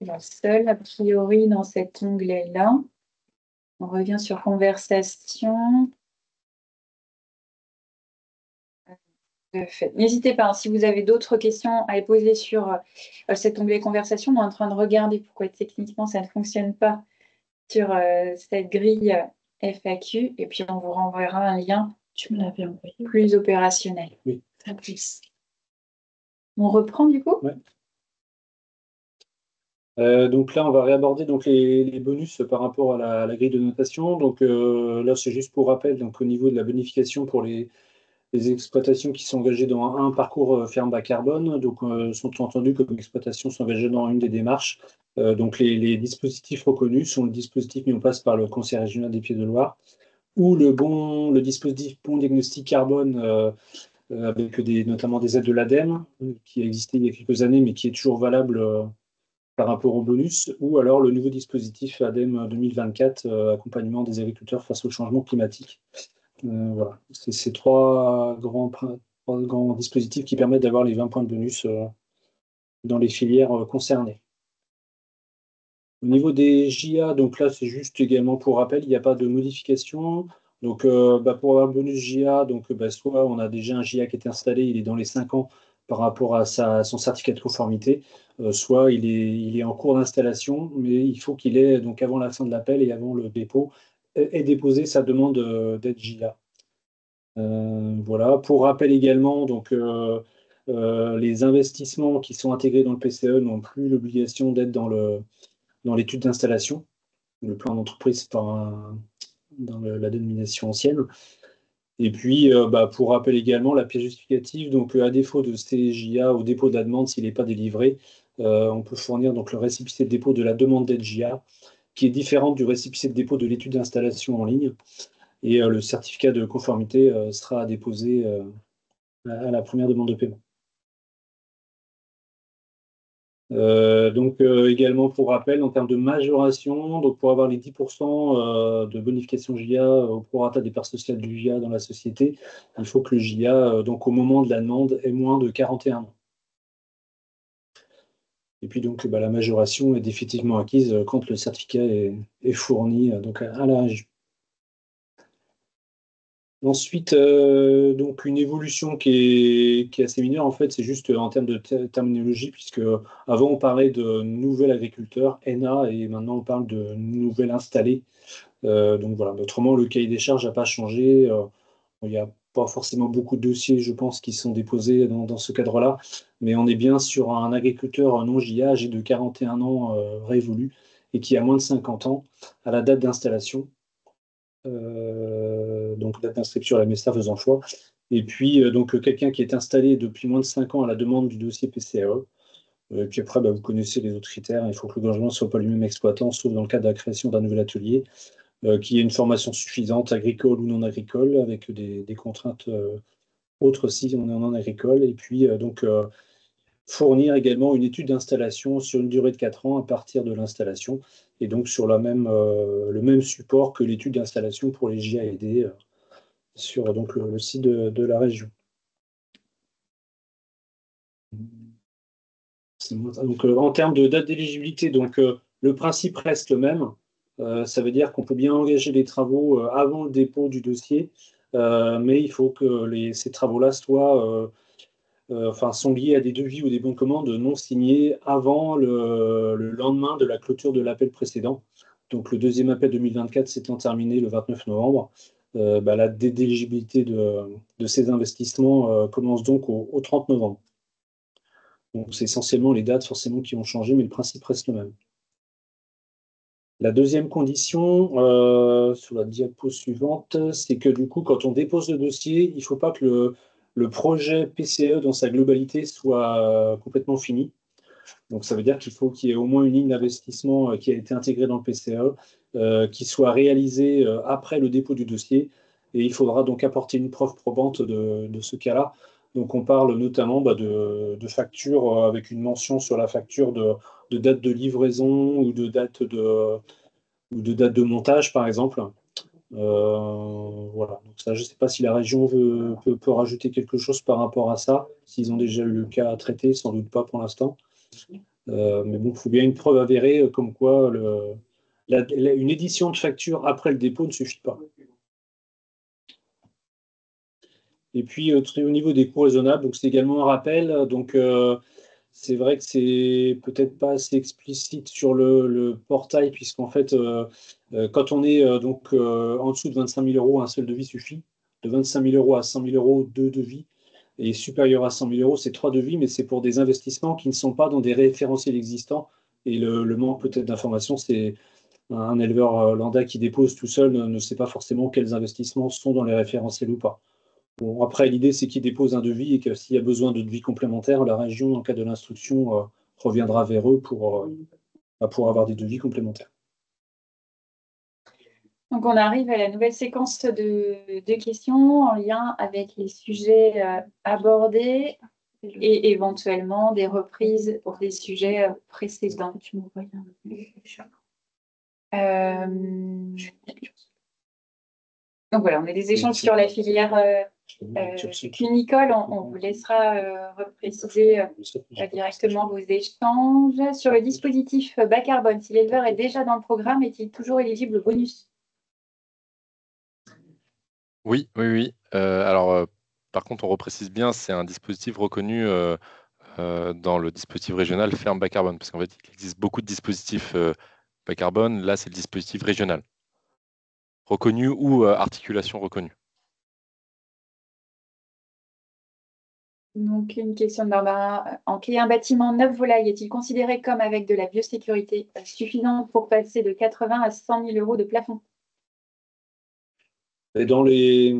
La seule, a priori, dans cet onglet-là. On revient sur conversation. N'hésitez pas, si vous avez d'autres questions à poser sur cet onglet conversation. On est en train de regarder pourquoi techniquement ça ne fonctionne pas sur cette grille FAQ. Et puis, on vous renverra un lien plus opérationnel. Oui. On reprend du coup? Ouais. Donc là, on va réaborder donc les bonus par rapport à la grille de notation. Donc là, c'est juste pour rappel, donc, au niveau de la bonification pour les exploitations qui sont engagées dans un parcours ferme bas carbone, donc sont entendus comme exploitations sont engagées dans une des démarches. Donc les dispositifs reconnus sont le dispositif mis en place par le Conseil régional des Pieds de Loire ou le dispositif bon diagnostic carbone avec notamment des aides de l'ADEME qui a existé il y a quelques années mais qui est toujours valable par rapport au bonus, ou alors le nouveau dispositif ADEME 2024, accompagnement des agriculteurs face au changement climatique. Voilà, c'est ces trois grands dispositifs qui permettent d'avoir les 20 points de bonus dans les filières concernées. Au niveau des JA, donc là, c'est juste également pour rappel, il n'y a pas de modification. Donc, pour avoir le bonus JA, donc, soit on a déjà un JA qui est installé, il est dans les 5 ans, par rapport à son certificat de conformité, soit il est en cours d'installation, mais il faut qu'il ait, donc avant la fin de l'appel et avant le dépôt, ait déposé sa demande d'aide JA. Voilà. Pour rappel également, donc, les investissements qui sont intégrés dans le PCE n'ont plus l'obligation d'être dans l'étude d'installation, le plan d'entreprise dans la dénomination ancienne. Et puis, pour rappel également, la pièce justificative, donc à défaut de CJA au dépôt de la demande, s'il n'est pas délivré, on peut fournir donc le récépissé de dépôt de la demande d'aide JA, qui est différente du récépissé de dépôt de l'étude d'installation en ligne. Et le certificat de conformité sera déposé à la première demande de paiement. Également pour rappel, en termes de majoration, donc pour avoir les 10% de bonification JA au prorata des parts sociales du JA dans la société, il faut que le JA, donc au moment de la demande, ait moins de 41 ans. Et puis donc la majoration est définitivement acquise quand le certificat est fourni donc à la région. Ensuite, donc une évolution qui est assez mineure, en fait, c'est juste en termes de terminologie, puisque avant on parlait de nouvel agriculteur, ENA, et maintenant on parle de nouvel installé. Donc voilà, autrement, le cahier des charges n'a pas changé. Il n'y a pas forcément beaucoup de dossiers, je pense, qui sont déposés dans ce cadre-là, mais on est bien sur un agriculteur non JA, âgé de 41 ans révolu, et qui a moins de 50 ans à la date d'installation. Donc date d'inscription à la MESTA faisant foi. Et puis donc quelqu'un qui est installé depuis moins de 5 ans à la demande du dossier PCAE. Et puis après, vous connaissez les autres critères. Il faut que le logement ne soit pas lui-même exploitant, sauf dans le cadre de la création d'un nouvel atelier, qu'il y ait une formation suffisante, agricole ou non agricole, avec des contraintes autres si on est en non agricole. Et puis fournir également une étude d'installation sur une durée de 4 ans à partir de l'installation, et donc sur le même support que l'étude d'installation pour les JAED sur donc, le site de la région. Donc, en termes de date d'éligibilité, donc, le principe reste le même. Ça veut dire qu'on peut bien engager les travaux avant le dépôt du dossier, mais il faut que ces travaux-là sont liés à des devis ou des bons de commande non signés avant le lendemain de la clôture de l'appel précédent. Donc le deuxième appel 2024 s'étant terminé le 29 novembre, la date d'éligibilité de ces investissements commence donc au 30 novembre. Donc c'est essentiellement les dates forcément qui ont changé, mais le principe reste le même. La deuxième condition, sur la diapo suivante, c'est que du coup, quand on dépose le dossier, il ne faut pas que le projet PCE dans sa globalité soit complètement fini. Donc ça veut dire qu'il faut qu'il y ait au moins une ligne d'investissement qui a été intégrée dans le PCE, qui soit réalisée après le dépôt du dossier. Et il faudra donc apporter une preuve probante de ce cas-là. Donc on parle notamment de factures avec une mention sur la facture de date de livraison ou de date de montage, par exemple. Voilà. Donc ça, je ne sais pas si la région peut rajouter quelque chose par rapport à ça, s'ils ont déjà eu le cas à traiter, sans doute pas pour l'instant. Mais bon, il faut bien une preuve avérée comme quoi une édition de facture après le dépôt ne suffit pas. Et puis, au niveau des coûts raisonnables, donc c'est également un rappel. Donc, c'est vrai que c'est peut-être pas assez explicite sur le portail, puisqu'en fait, quand on est en dessous de 25 000 euros, un seul devis suffit. De 25 000 euros à 100 000 euros, 2 devis. Et supérieur à 100 000 euros, c'est 3 devis, mais c'est pour des investissements qui ne sont pas dans des référentiels existants. Et le manque peut-être d'information, c'est un éleveur lambda qui dépose tout seul ne sait pas forcément quels investissements sont dans les référentiels ou pas. Bon, après, l'idée, c'est qu'il dépose un devis et que s'il y a besoin de devis complémentaires, la région, en cas de l'instruction, reviendra vers eux pour avoir des devis complémentaires. Donc, on arrive à la nouvelle séquence de questions en lien avec les sujets abordés et éventuellement des reprises pour des sujets précédents. Donc voilà, on a des échanges sur la filière cunicole. On vous laissera repréciser directement vos échanges. Sur le dispositif bas carbone, si l'éleveur est déjà dans le programme, est-il toujours éligible au bonus ? Oui. Alors, par contre, on reprécise bien, c'est un dispositif reconnu dans le dispositif régional ferme bas carbone, parce qu'en fait, il existe beaucoup de dispositifs bas carbone. Là, c'est le dispositif régional, reconnu ou articulation reconnue. Donc, une question de Barbara. En créer un bâtiment neuf volaille est-il considéré comme avec de la biosécurité suffisant pour passer de 80 à 100 000 euros de plafond? Et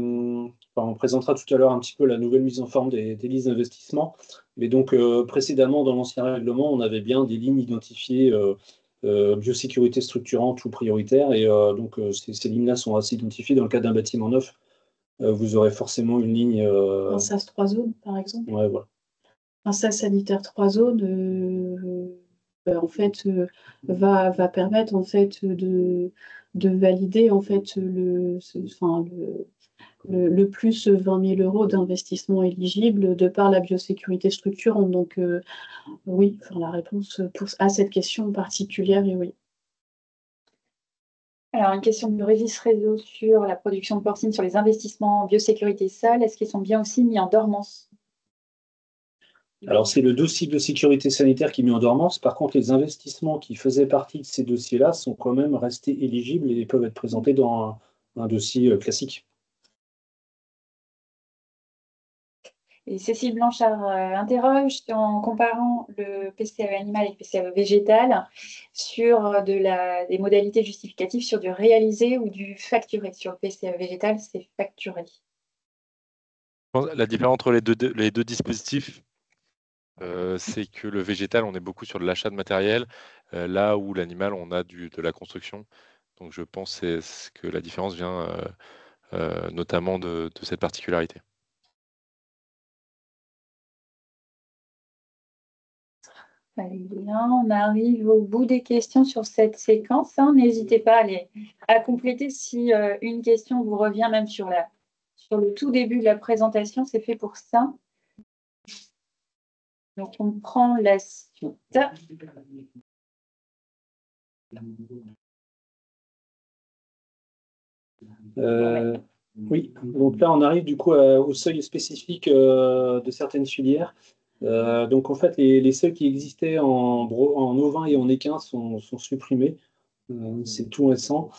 on présentera tout à l'heure un petit peu la nouvelle mise en forme des listes d'investissement. Mais donc, précédemment, dans l'ancien règlement, on avait bien des lignes identifiées biosécurité structurante ou prioritaire. Et donc, ces lignes-là sont assez identifiées. Dans le cas d'un bâtiment neuf, vous aurez forcément une ligne. Un SAS 3 zones, par exemple. Ouais, voilà. Un SAS sanitaire 3 zones, en fait, va permettre en fait de valider en fait le plus 20 000 euros d'investissement éligible de par la biosécurité structurante. Donc oui, la réponse à cette question particulière est oui. Alors, une question de Régis Réseau sur la production de porcine sur les investissements en biosécurité sol. Est-ce qu'ils sont bien aussi mis en dormance? Alors, c'est le dossier de sécurité sanitaire qui est mis en dormance. Par contre, les investissements qui faisaient partie de ces dossiers-là sont quand même restés éligibles et peuvent être présentés dans un dossier classique. Et Cécile Blanchard interroge en comparant le PCAE animal et le PCAE végétal sur des modalités justificatives sur du réalisé ou du facturé. Sur le PCAE végétal, c'est facturé. La différence entre les deux dispositifs, c'est que le végétal, on est beaucoup sur de l'achat de matériel, là où l'animal, on a de la construction. Donc je pense que la différence vient notamment de cette particularité. Bien, on arrive au bout des questions sur cette séquence. N'hésitez pas à compléter si une question vous revient, même sur le tout début de la présentation, c'est fait pour ça. Donc, on prend la suite. Oui, donc là, on arrive du coup au seuil spécifique de certaines filières. Donc, en fait, les seuils qui existaient en ovin et en équin sont supprimés. C'est tout récent.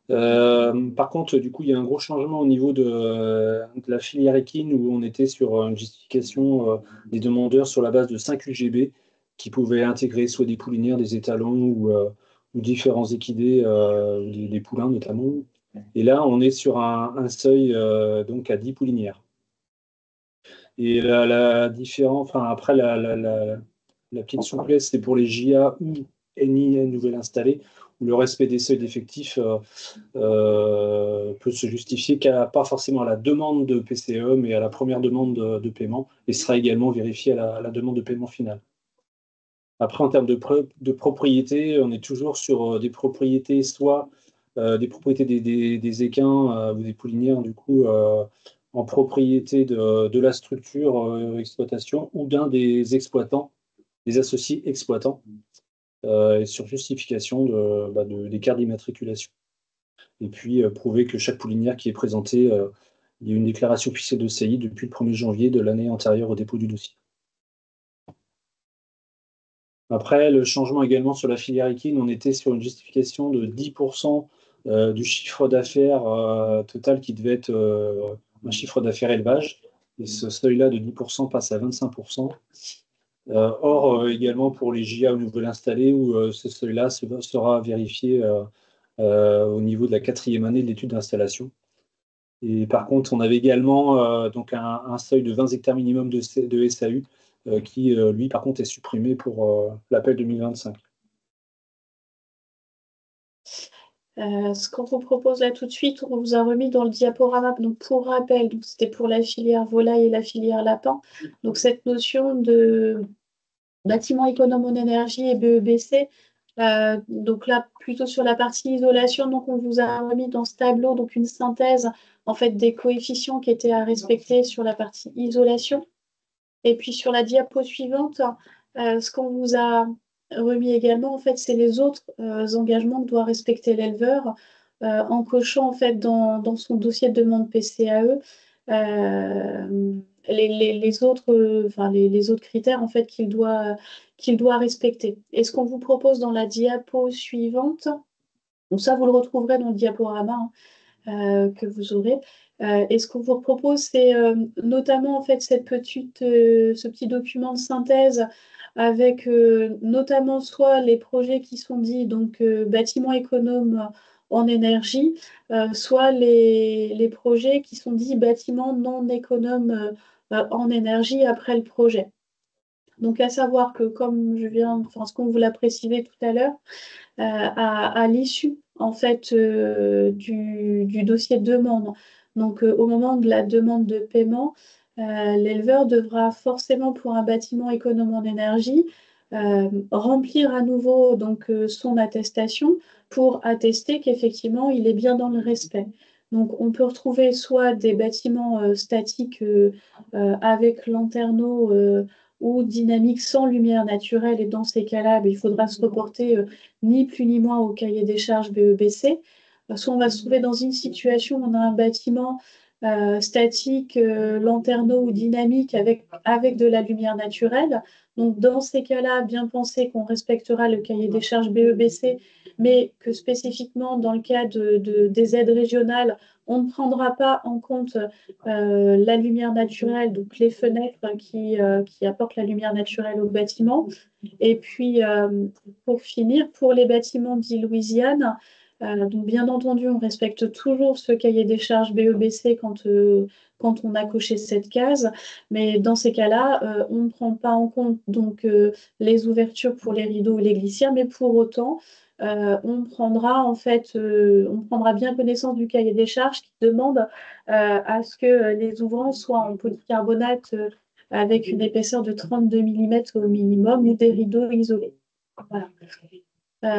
Par contre, du coup, il y a un gros changement au niveau de la filière équine où on était sur une justification des demandeurs sur la base de 5 UGB qui pouvaient intégrer soit des poulinières, des étalons ou différents équidés, des poulains notamment. Et là, on est sur un seuil donc à 10 poulinières. Et la différence, enfin, après, la petite souplesse, c'est pour les JA ou NI nouvelles installées, où le respect des seuils d'effectifs peut se justifier pas forcément à la demande de PCE, mais à la première demande de paiement, et sera également vérifié à la demande de paiement finale. Après, en termes de propriété, on est toujours sur des propriétés, soit des propriétés des équins ou des poulinières, du coup, en propriété de la structure exploitation ou d'un des exploitants, des associés exploitants, et sur justification des cartes d'immatriculation. Et puis, prouver que chaque poulinière qui est présentée, il y a une déclaration officielle de CI depuis le 1er janvier de l'année antérieure au dépôt du dossier. Après, le changement également sur la filière équine, on était sur une justification de 10% du chiffre d'affaires total qui devait être un chiffre d'affaires élevage. Et ce seuil-là de 10% passe à 25%. Or, également pour les JA au nouvel installé, où ce seuil-là sera vérifié au niveau de la 4e année de l'étude d'installation. Et par contre, on avait également donc un seuil de 20 hectares minimum de SAU qui, lui, par contre, est supprimé pour l'appel 2025. Ce qu'on vous propose là tout de suite, on vous a remis dans le diaporama, donc pour rappel, c'était pour la filière volaille et la filière lapin. Donc cette notion de bâtiment économe en énergie et BEBC, donc là plutôt sur la partie isolation, donc on vous a remis dans ce tableau donc une synthèse en fait des coefficients qui étaient à respecter sur la partie isolation. Et puis sur la diapo suivante, ce qu'on vous a remis également, en fait, c'est les autres engagements que doit respecter l'éleveur en cochant en fait dans son dossier de demande PCAE les autres, les autres critères en fait qu'il doit respecter. Et ce qu'on vous propose dans la diapo suivante, donc ça vous le retrouverez dans le diaporama que vous aurez. Et ce qu'on vous propose, c'est notamment en fait ce petit document de synthèse avec notamment soit les projets qui sont dits donc bâtiments économes en énergie, soit les projets qui sont dits bâtiments non économes en énergie après le projet. Donc à savoir que comme ce qu'on vous l'a précisé tout à l'heure, à l'issue en fait du dossier de demande. Donc au moment de la demande de paiement, l'éleveur devra forcément pour un bâtiment économe en énergie remplir à nouveau donc son attestation pour attester qu'effectivement il est bien dans le respect. Donc on peut retrouver soit des bâtiments statiques avec lanterneaux ou dynamiques sans lumière naturelle, et dans ces cas-là, il faudra se reporter ni plus ni moins au cahier des charges BEBC. Soit on va se trouver dans une situation où on a un bâtiment statique, lanterneau ou dynamique avec de la lumière naturelle. Donc dans ces cas-là, bien penser qu'on respectera le cahier des charges BEBC, mais que spécifiquement dans le cas des aides régionales, on ne prendra pas en compte la lumière naturelle, donc les fenêtres qui apportent la lumière naturelle au bâtiment. Et puis, pour finir, pour les bâtiments dits Louisiane, donc bien entendu, on respecte toujours ce cahier des charges BEBC quand on a coché cette case, mais dans ces cas-là, on ne prend pas en compte donc, les ouvertures pour les rideaux ou les glissières, mais pour autant, on prendra bien connaissance du cahier des charges qui demande à ce que les ouvrants soient en polycarbonate avec une épaisseur de 32 mm au minimum ou des rideaux isolés. Voilà.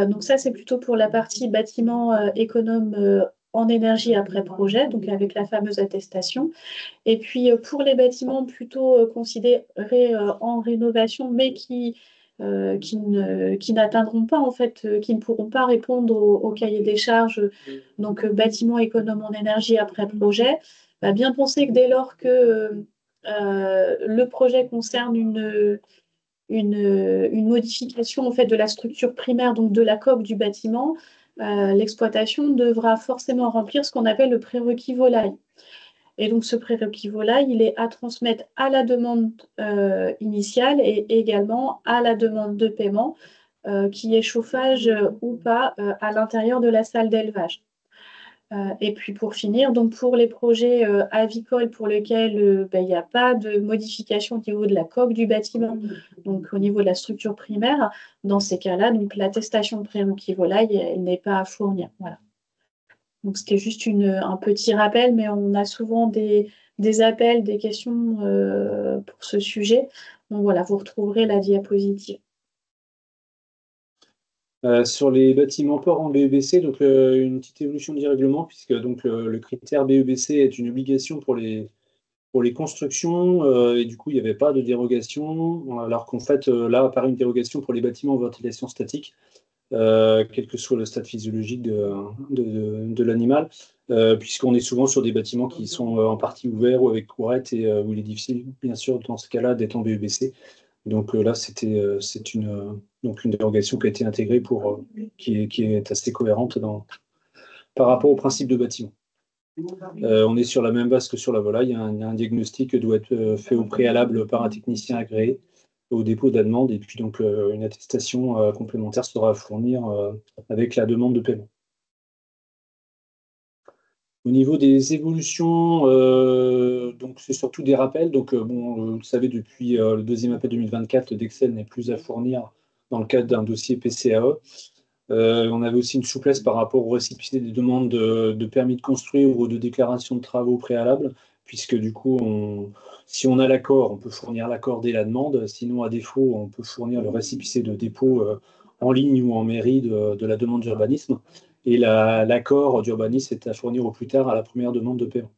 Donc ça, c'est plutôt pour la partie bâtiment économe en énergie après projet, donc avec la fameuse attestation. Et puis pour les bâtiments plutôt considérés en rénovation, mais qui n'atteindront pas, en fait, qui ne pourront pas répondre au cahier des charges, donc bâtiment économe en énergie après projet, bien penser que dès lors que le projet concerne une modification en fait, de la structure primaire, donc de la coque du bâtiment, l'exploitation devra forcément remplir ce qu'on appelle le prérequis volaille. Et donc ce prérequis volaille, il est à transmettre à la demande initiale et également à la demande de paiement, qui est chauffage ou pas à l'intérieur de la salle d'élevage. Et puis pour finir, donc pour les projets avicoles pour lesquels il n'y a pas de modification au niveau de la coque du bâtiment, donc au niveau de la structure primaire, dans ces cas-là, donc l'attestation de prérequis volaille, elle n'est pas à fournir. Voilà. Donc c'était juste un petit rappel, mais on a souvent des appels, des questions pour ce sujet. Donc voilà, vous retrouverez la diapositive. Sur les bâtiments ports en BEBC, donc une petite évolution du règlement, puisque donc, le critère BEBC est une obligation pour les constructions, et du coup, il n'y avait pas de dérogation, alors qu'en fait, là, apparaît une dérogation pour les bâtiments en ventilation statique, quel que soit le stade physiologique de l'animal, puisqu'on est souvent sur des bâtiments qui sont en partie ouverts ou avec courette, et où il est difficile, bien sûr, dans ce cas-là, d'être en BEBC. Donc là, c'est une dérogation qui a été intégrée qui est assez cohérente par rapport au principe de bâtiment. On est sur la même base que sur la volaille. Un diagnostic doit être fait au préalable par un technicien agréé au dépôt de la demande, et puis donc une attestation complémentaire sera à fournir avec la demande de paiement. Au niveau des évolutions, donc c'est surtout des rappels. Donc vous le savez, depuis le deuxième appel 2024, Dexel n'est plus à fournir dans le cadre d'un dossier PCAE. On avait aussi une souplesse par rapport au récépissé des demandes de permis de construire ou de déclaration de travaux préalables, puisque du coup, si on a l'accord, on peut fournir l'accord dès la demande. Sinon, à défaut, on peut fournir le récépissé de dépôt en ligne ou en mairie de la demande d'urbanisme. Et l'accord d'urbanisme est à fournir au plus tard à la première demande de paiement.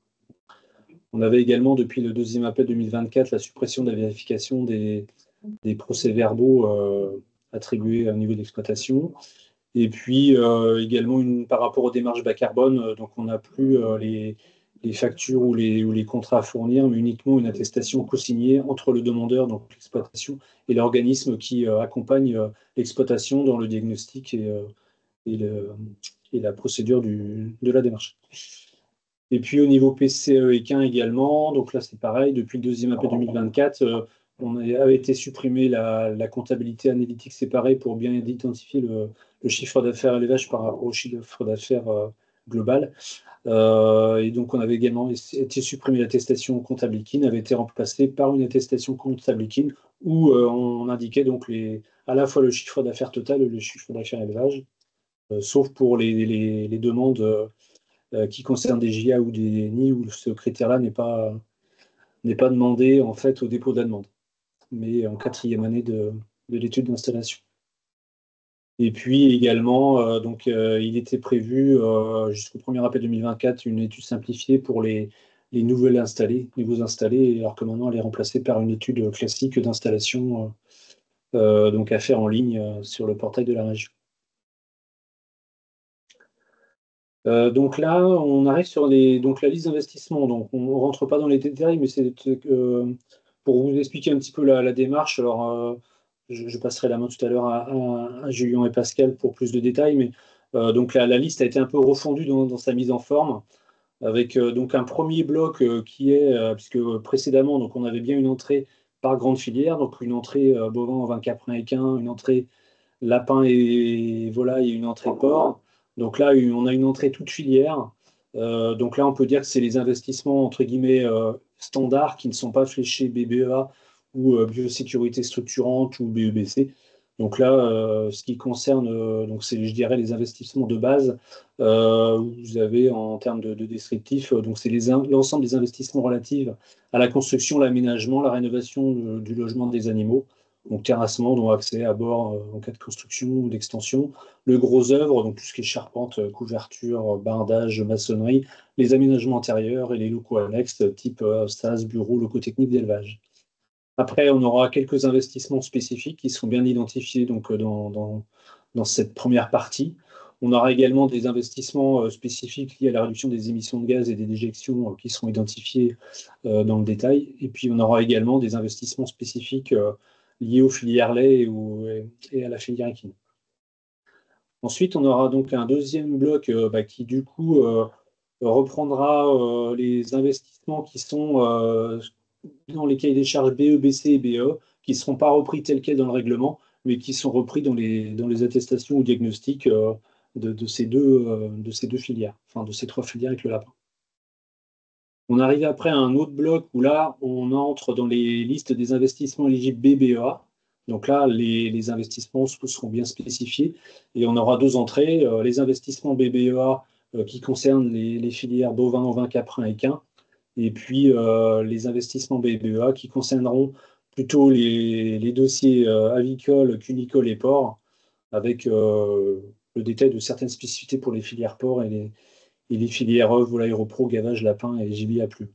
On avait également, depuis le deuxième appel 2024, la suppression de la vérification des procès-verbaux attribués au niveau d'exploitation. Et puis également, par rapport aux démarches bas carbone, donc on n'a plus factures ou les contrats à fournir, mais uniquement une attestation co-signée entre le demandeur, donc l'exploitation, et l'organisme qui accompagne l'exploitation dans le diagnostic et la procédure de la démarche. Et puis au niveau PCE Equin également, donc là c'est pareil, depuis le deuxième AP 2024, on avait été supprimé la comptabilité analytique séparée pour bien identifier le chiffre d'affaires élevage par rapport au chiffre d'affaires global. Et donc on avait également été supprimé l'attestation comptable liquide, avait été remplacée par une attestation comptable liquide où on indiquait donc à la fois le chiffre d'affaires total et le chiffre d'affaires élevage, sauf pour les demandes qui concernent des JA ou des NI où ce critère-là n'est pas demandé en fait au dépôt de la demande, mais en quatrième année de l'étude d'installation. Et puis également, il était prévu jusqu'au 1er appel 2024 une étude simplifiée pour les nouveaux installés, alors que maintenant elle est remplacée par une étude classique d'installation donc à faire en ligne sur le portail de la région. Donc là, on arrive sur la liste d'investissement. Donc on ne rentre pas dans les détails, mais c'est pour vous expliquer un petit peu la démarche. Alors, je passerai la main tout à l'heure à Julien et Pascal pour plus de détails, mais donc la liste a été un peu refondue dans sa mise en forme, avec donc un premier bloc qui est, puisque précédemment, donc on avait bien une entrée par grande filière, donc une entrée bovin, vin caprin équin, une entrée lapin et volaille et une entrée porc. Donc là, on a une entrée toute filière. Donc là, on peut dire que c'est les investissements entre guillemets standards qui ne sont pas fléchés BBEA ou biosécurité structurante ou BEBC. Donc là, ce qui concerne, donc c'est, je dirais, les investissements de base, où vous avez en termes de descriptif, donc c'est l'ensemble des investissements relatifs à la construction, l'aménagement, la rénovation du logement des animaux, donc terrassement, dont accès à bord en cas de construction ou d'extension, le gros œuvre, donc tout ce qui est charpente, couverture, bardage, maçonnerie, les aménagements intérieurs et les locaux annexes, type SAS, bureau, locaux techniques d'élevage. Après, on aura quelques investissements spécifiques qui seront bien identifiés donc, dans cette première partie. On aura également des investissements spécifiques liés à la réduction des émissions de gaz et des déjections qui seront identifiés dans le détail. Et puis, on aura également des investissements spécifiques liés aux filières lait et à la filière équine. Ensuite, on aura donc un deuxième bloc qui, du coup, reprendra les investissements qui sont dans les cahiers des charges BE, BC et BE, qui ne seront pas repris tels quels dans le règlement, mais qui sont repris dans les attestations ou diagnostics de ces deux filières, enfin de ces trois filières avec le lapin. On arrive après à un autre bloc où là, on entre dans les listes des investissements éligibles BBEA. Donc là, les investissements seront bien spécifiés et on aura deux entrées. Les investissements BBEA qui concernent les filières bovins, ovins, caprins, équins, et puis les investissements BBEA qui concerneront plutôt les dossiers avicoles, cunicoles et porcs, avec le détail de certaines spécificités pour les filières porcs et les filières œufs, volailles, repro, gavage, lapin et gibier à plumes.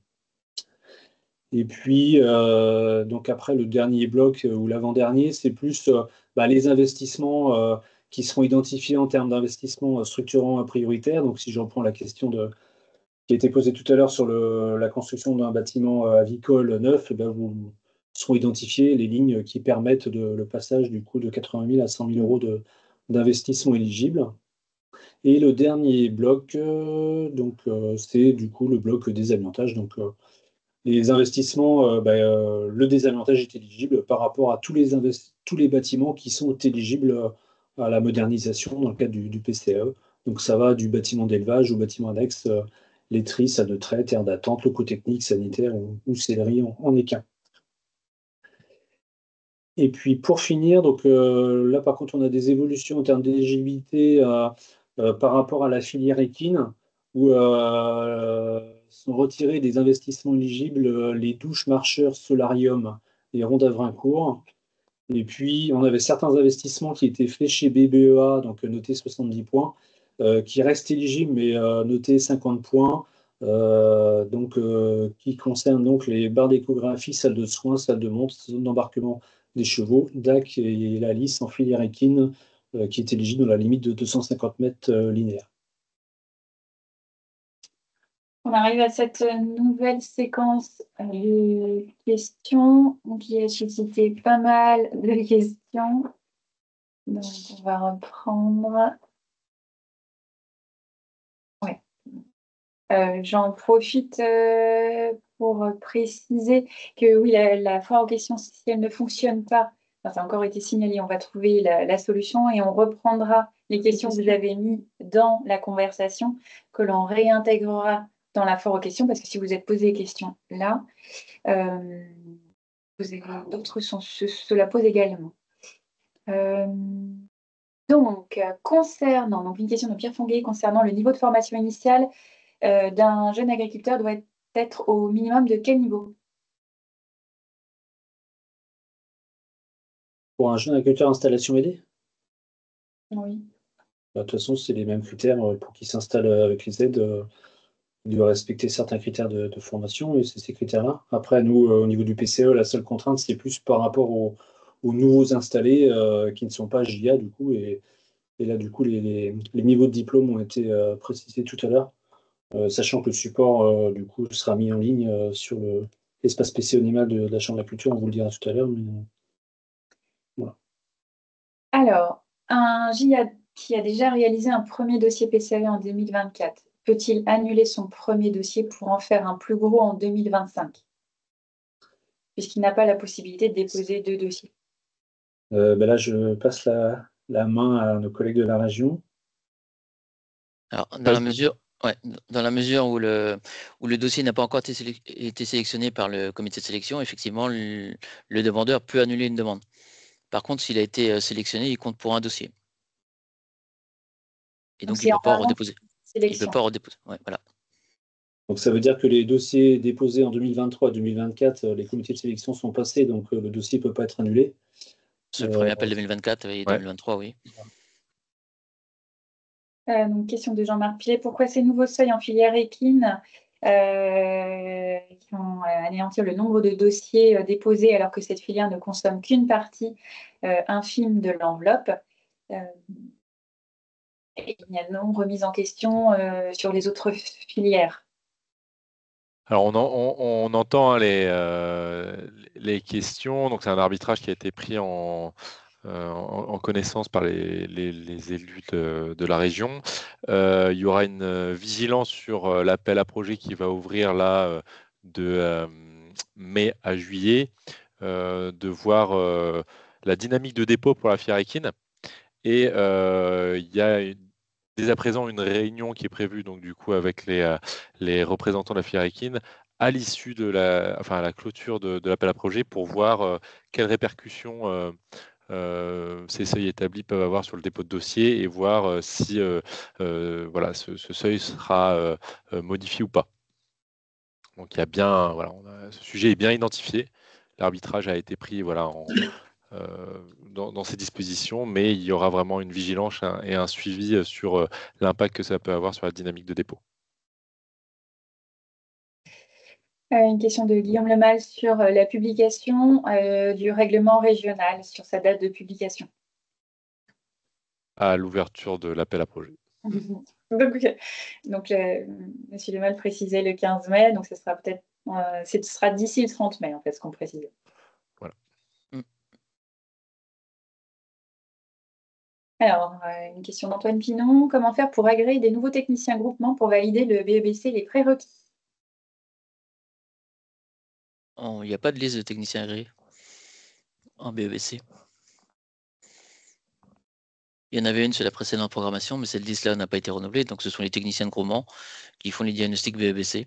Et puis, donc après, le dernier bloc ou l'avant-dernier, c'est plus les investissements qui seront identifiés en termes d'investissements structurants prioritaires. Donc, si je reprends la question qui a été posée tout à l'heure sur la construction d'un bâtiment avicole neuf, vous seront identifiées les lignes qui permettent le passage du coût de 80 000 à 100 000 euros d'investissement éligible. Et le dernier bloc, c'est du coup le bloc désamiantage. Donc, les investissements, le désamiantage est éligible par rapport à tous les bâtiments qui sont éligibles à la modernisation dans le cadre du PCAE. Donc ça va du bâtiment d'élevage au bâtiment annexe, laiterie, salle de traite, aire d'attente, locaux techniques, sanitaires ou sellerie en équin. Et puis pour finir, donc là par contre on a des évolutions en termes d'éligibilité par rapport à la filière équine, où sont retirés des investissements éligibles les douches, marcheurs, solarium et rondes à Vrincourt. Et puis on avait certains investissements qui étaient fléchés BBEA, donc notés 70 points, qui restent éligibles mais notés 50 points. Qui concernent donc les barres d'échographie, salles de soins, salles de monte, zone d'embarquement des chevaux, DAC et la lisse en filière équine qui est éligible dans la limite de 250 mètres linéaires. On arrive à cette nouvelle séquence de questions qui a suscité pas mal de questions. Donc, on va reprendre. Ouais. J'en profite pour préciser que oui, la foire aux questions, si elle ne fonctionne pas, enfin, ça a encore été signalé, on va trouver la solution et on reprendra les questions que vous avez mises dans la conversation, que l'on réintégrera dans la foire aux questions, parce que si vous êtes posé des questions là, d'autres se la posent également. Donc, concernant donc une question de Pierre Fonguet concernant le niveau de formation initiale d'un jeune agriculteur doit être au minimum de quel niveau? Pour un jeune agriculteur installation aidée, Oui. de toute façon, c'est les mêmes critères pour qu'il s'installe avec les aides. Il doit respecter certains critères de formation et c'est ces critères-là. Après, nous, au niveau du PCE, la seule contrainte, c'est plus par rapport aux nouveaux installés qui ne sont pas JA, du coup. Et là, du coup, les niveaux de diplôme ont été précisés tout à l'heure, sachant que le support, du coup, sera mis en ligne sur l'espace PC animal de la Chambre de la Culture, on vous le dira tout à l'heure. Mais, voilà. Alors, un JA qui a déjà réalisé un premier dossier PCE en 2024, peut-il annuler son premier dossier pour en faire un plus gros en 2025, puisqu'il n'a pas la possibilité de déposer 2 dossiers? Là, je passe la main à nos collègues de la région. Alors, dans la mesure où le dossier n'a pas encore été sélectionné par le comité de sélection, effectivement, le demandeur peut annuler une demande. Par contre, s'il a été sélectionné, il compte pour un dossier. Et donc, il ne peut pas redéposer. Il ne peut pas redéposer. Ouais, voilà. Donc ça veut dire que les dossiers déposés en 2023 et 2024, les comités de sélection sont passés, donc le dossier ne peut pas être annulé. C'est le premier appel 2024 et 2023, oui. Donc, question de Jean-Marc Pilet. Pourquoi ces nouveaux seuils en filière équine qui vont anéantir le nombre de dossiers déposés alors que cette filière ne consomme qu'une partie infime de l'enveloppe? Et il y a non remise en question sur les autres filières. Alors, on entend hein, les questions. Donc, c'est un arbitrage qui a été pris en connaissance par les élus de la région. Il y aura une vigilance sur l'appel à projet qui va ouvrir là de mai à juillet, de voir la dynamique de dépôt pour la filière équine. Et il y a dès à présent une réunion qui est prévue donc du coup avec les représentants de la filière équine à l'issue de à la clôture de l'appel à projet pour voir quelles répercussions ces seuils établis peuvent avoir sur le dépôt de dossier et voir si voilà, ce seuil sera modifié ou pas. Donc il y a bien, voilà, ce sujet est bien identifié. L'arbitrage a été pris voilà, dans ces dispositions, mais il y aura vraiment une vigilance et un suivi sur l'impact que ça peut avoir sur la dynamique de dépôt. Une question de Guillaume Lemal sur la publication du règlement régional, sur sa date de publication. À l'ouverture de l'appel à projet. Donc Monsieur Lemal précisait le 15 mai, donc ce sera peut-être, ce sera d'ici le 30 mai en fait ce qu'on précise. Voilà. Alors, une question d'Antoine Pinon. Comment faire pour agréer des nouveaux techniciens groupement pour valider le BEBC, les prérequis? Il n'y a pas de liste de techniciens agréés en BEBC. Il y en avait une sur la précédente programmation, mais cette liste-là n'a pas été renouvelée. Donc, ce sont les techniciens de groupement qui font les diagnostics BEBC.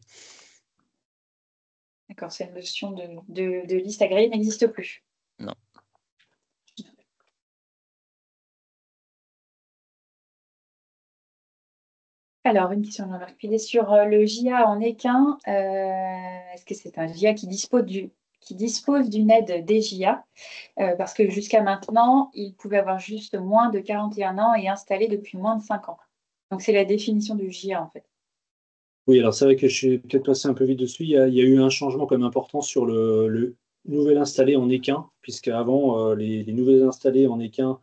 D'accord, cette notion de liste agréée n'existe plus. Non. Alors, une question de Jean-Marc Pilet sur le JA en équin. Est-ce que c'est un JA qui dispose d'une aide des JA? Parce que jusqu'à maintenant, il pouvait avoir juste moins de 41 ans et installé depuis moins de 5 ans. Donc, c'est la définition du JA, en fait. Oui, alors c'est vrai que je suis peut-être passé un peu vite dessus. Il y a eu un changement quand même important sur le nouvel installé en équin, puisqu'avant, les nouvelles installés en équin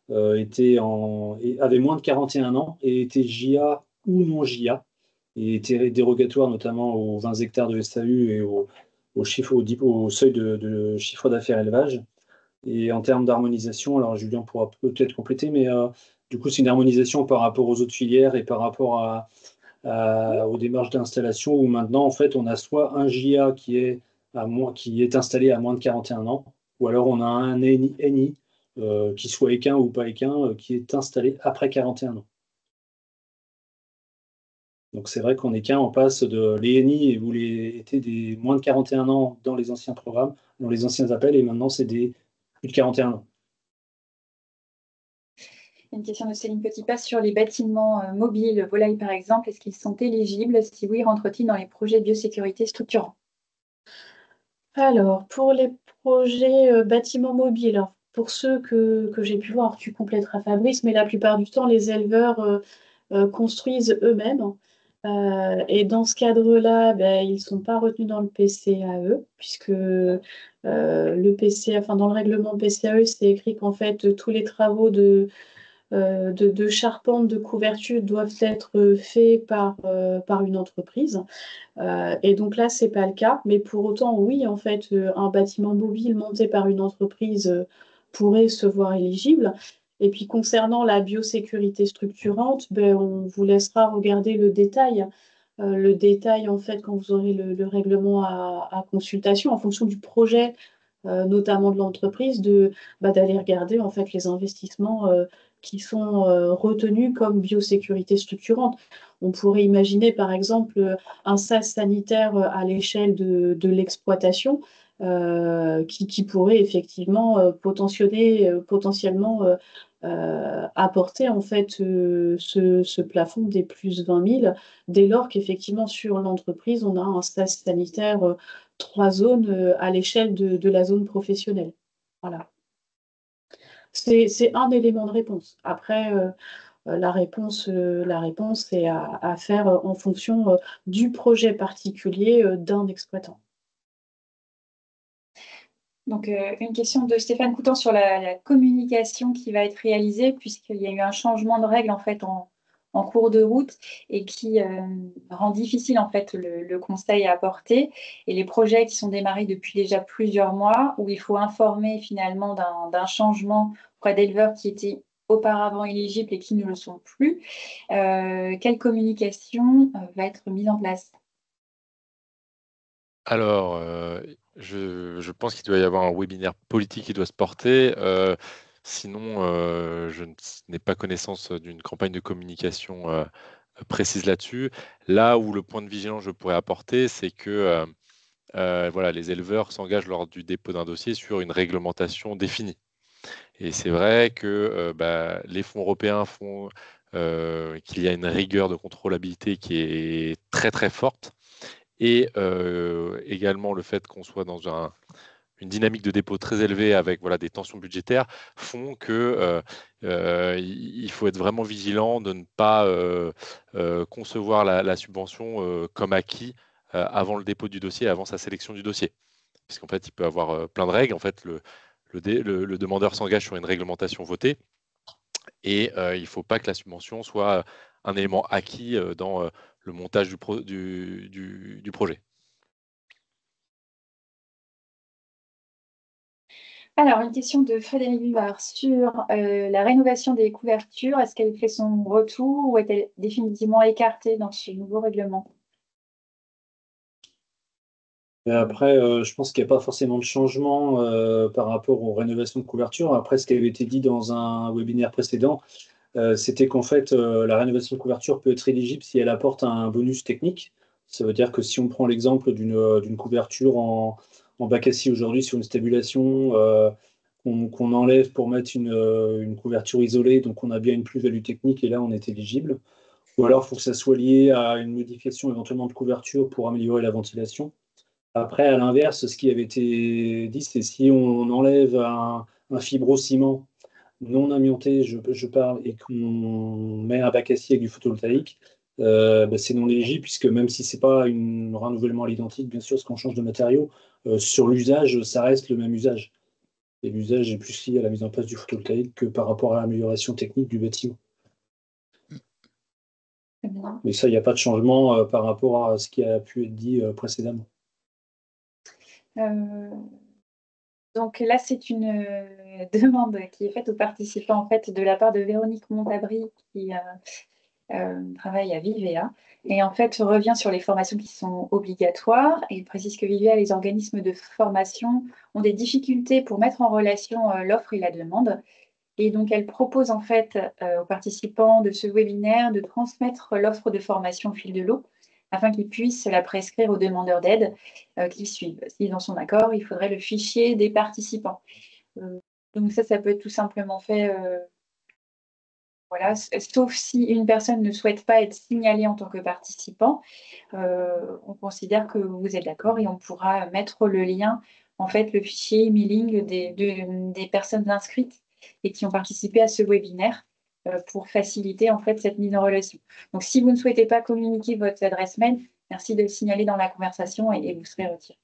avaient moins de 41 ans et étaient JA ou non JA. et était dérogatoire notamment aux 20 hectares de SAU et au seuil de chiffre d'affaires élevage. Et en termes d'harmonisation, alors Julien pourra peut-être compléter, mais du coup, c'est une harmonisation par rapport aux autres filières et par rapport aux démarches d'installation où maintenant, en fait, on a soit un JA qui est installé à moins de 41 ans, ou alors on a un NI, qui soit équin ou pas équin, qui est installé après 41 ans. Donc c'est vrai qu'en équin, on passe de les NI où étaient des moins de 41 ans dans les anciens programmes, dans les anciens appels, et maintenant c'est des plus de 41 ans. Une question de Céline Petitpas sur les bâtiments mobiles, volailles par exemple. Est-ce qu'ils sont éligibles? Si oui, rentrent-ils dans les projets de biosécurité structurants? Alors, pour les projets bâtiments mobiles, alors, pour ceux que j'ai pu voir, tu compléteras Fabrice, mais la plupart du temps, les éleveurs construisent eux-mêmes. Et dans ce cadre-là, ben, ils ne sont pas retenus dans le PCAE, puisque dans le règlement PCAE, c'est écrit qu'en fait, tous les travaux de charpente, de couverture doivent être faits par une entreprise. Et donc là, c'est pas le cas. Mais pour autant, oui, en fait, un bâtiment mobile monté par une entreprise pourrait se voir éligible. Et puis concernant la biosécurité structurante, ben, on vous laissera regarder le détail. Le détail, en fait, quand vous aurez le règlement à consultation, en fonction du projet, notamment de l'entreprise, d'aller regarder en fait les investissements qui sont retenus comme biosécurité structurante. On pourrait imaginer, par exemple, un sas sanitaire à l'échelle de l'exploitation qui pourrait effectivement potentiellement apporter en fait ce plafond des plus 20 000 dès lors qu'effectivement sur l'entreprise, on a un sas sanitaire 3 zones à l'échelle de la zone professionnelle. Voilà. C'est un élément de réponse. Après, la réponse est à faire en fonction du projet particulier d'un exploitant. Donc, une question de Stéphane Coutan sur la communication qui va être réalisée, puisqu'il y a eu un changement de règle en fait en cours de route et qui rend difficile en fait le conseil à apporter. Et les projets qui sont démarrés depuis déjà plusieurs mois, où il faut informer finalement d'un changement auprès d'éleveurs qui étaient auparavant éligibles et qui ne le sont plus. Quelle communication va être mise en place? Alors, je pense qu'il doit y avoir un webinaire politique qui doit se porter. Sinon, je n'ai pas connaissance d'une campagne de communication précise là-dessus. Là où le point de vigilance je pourrais apporter, c'est que voilà, les éleveurs s'engagent lors du dépôt d'un dossier sur une réglementation définie. Et c'est vrai que les fonds européens font qu'il y a une rigueur de contrôlabilité qui est très très forte. Et également le fait qu'on soit dans une dynamique de dépôt très élevée avec voilà, des tensions budgétaires font que il faut être vraiment vigilant de ne pas concevoir la subvention comme acquis avant le dépôt du dossier, avant sa sélection du dossier. Parce qu'en fait, il peut avoir plein de règles. En fait, le demandeur s'engage sur une réglementation votée et il ne faut pas que la subvention soit un élément acquis dans le montage du projet. Alors, une question de Frédéric Vivard sur la rénovation des couvertures. Est-ce qu'elle fait son retour ou est-elle définitivement écartée dans ce nouveau règlement? Et après, je pense qu'il n'y a pas forcément de changement par rapport aux rénovations de couverture. Après, ce qui avait été dit dans un webinaire précédent, c'était qu'en fait, la rénovation de couverture peut être éligible si elle apporte un bonus technique. Ça veut dire que si on prend l'exemple d'une couverture en bac à scie aujourd'hui sur une stabulation, qu'on enlève pour mettre une couverture isolée, donc on a bien une plus-value technique et là on est éligible. Ou alors il faut que ça soit lié à une modification éventuellement de couverture pour améliorer la ventilation. Après, à l'inverse, ce qui avait été dit, c'est si on enlève un fibrociment non amianté, je parle, et qu'on met un bac acier avec du photovoltaïque, c'est non éligible, puisque même si ce n'est pas un renouvellement à l'identique, bien sûr, ce qu'on change de matériau, sur l'usage, ça reste le même usage. Et l'usage est plus lié à la mise en place du photovoltaïque que par rapport à l'amélioration technique du bâtiment. Très bien. Mais ça, il n'y a pas de changement par rapport à ce qui a pu être dit précédemment. Donc là, c'est une demande qui est faite aux participants en fait de la part de Véronique Montabry qui travaille à Vivea et en fait revient sur les formations qui sont obligatoires et il précise que Vivea, les organismes de formation ont des difficultés pour mettre en relation l'offre et la demande. Et donc, elle propose en fait aux participants de ce webinaire de transmettre l'offre de formation au fil de l'eau afin qu'ils puissent la prescrire aux demandeurs d'aide qu'ils suivent. S'ils en sont d'accord, il faudrait le fichier des participants. Donc ça peut être tout simplement fait, voilà, sauf si une personne ne souhaite pas être signalée en tant que participant. On considère que vous êtes d'accord et on pourra mettre le lien, en fait, le fichier emailing des personnes inscrites et qui ont participé à ce webinaire pour faciliter en fait cette mise en relation. Donc, si vous ne souhaitez pas communiquer votre adresse mail, merci de le signaler dans la conversation et vous serez retiré.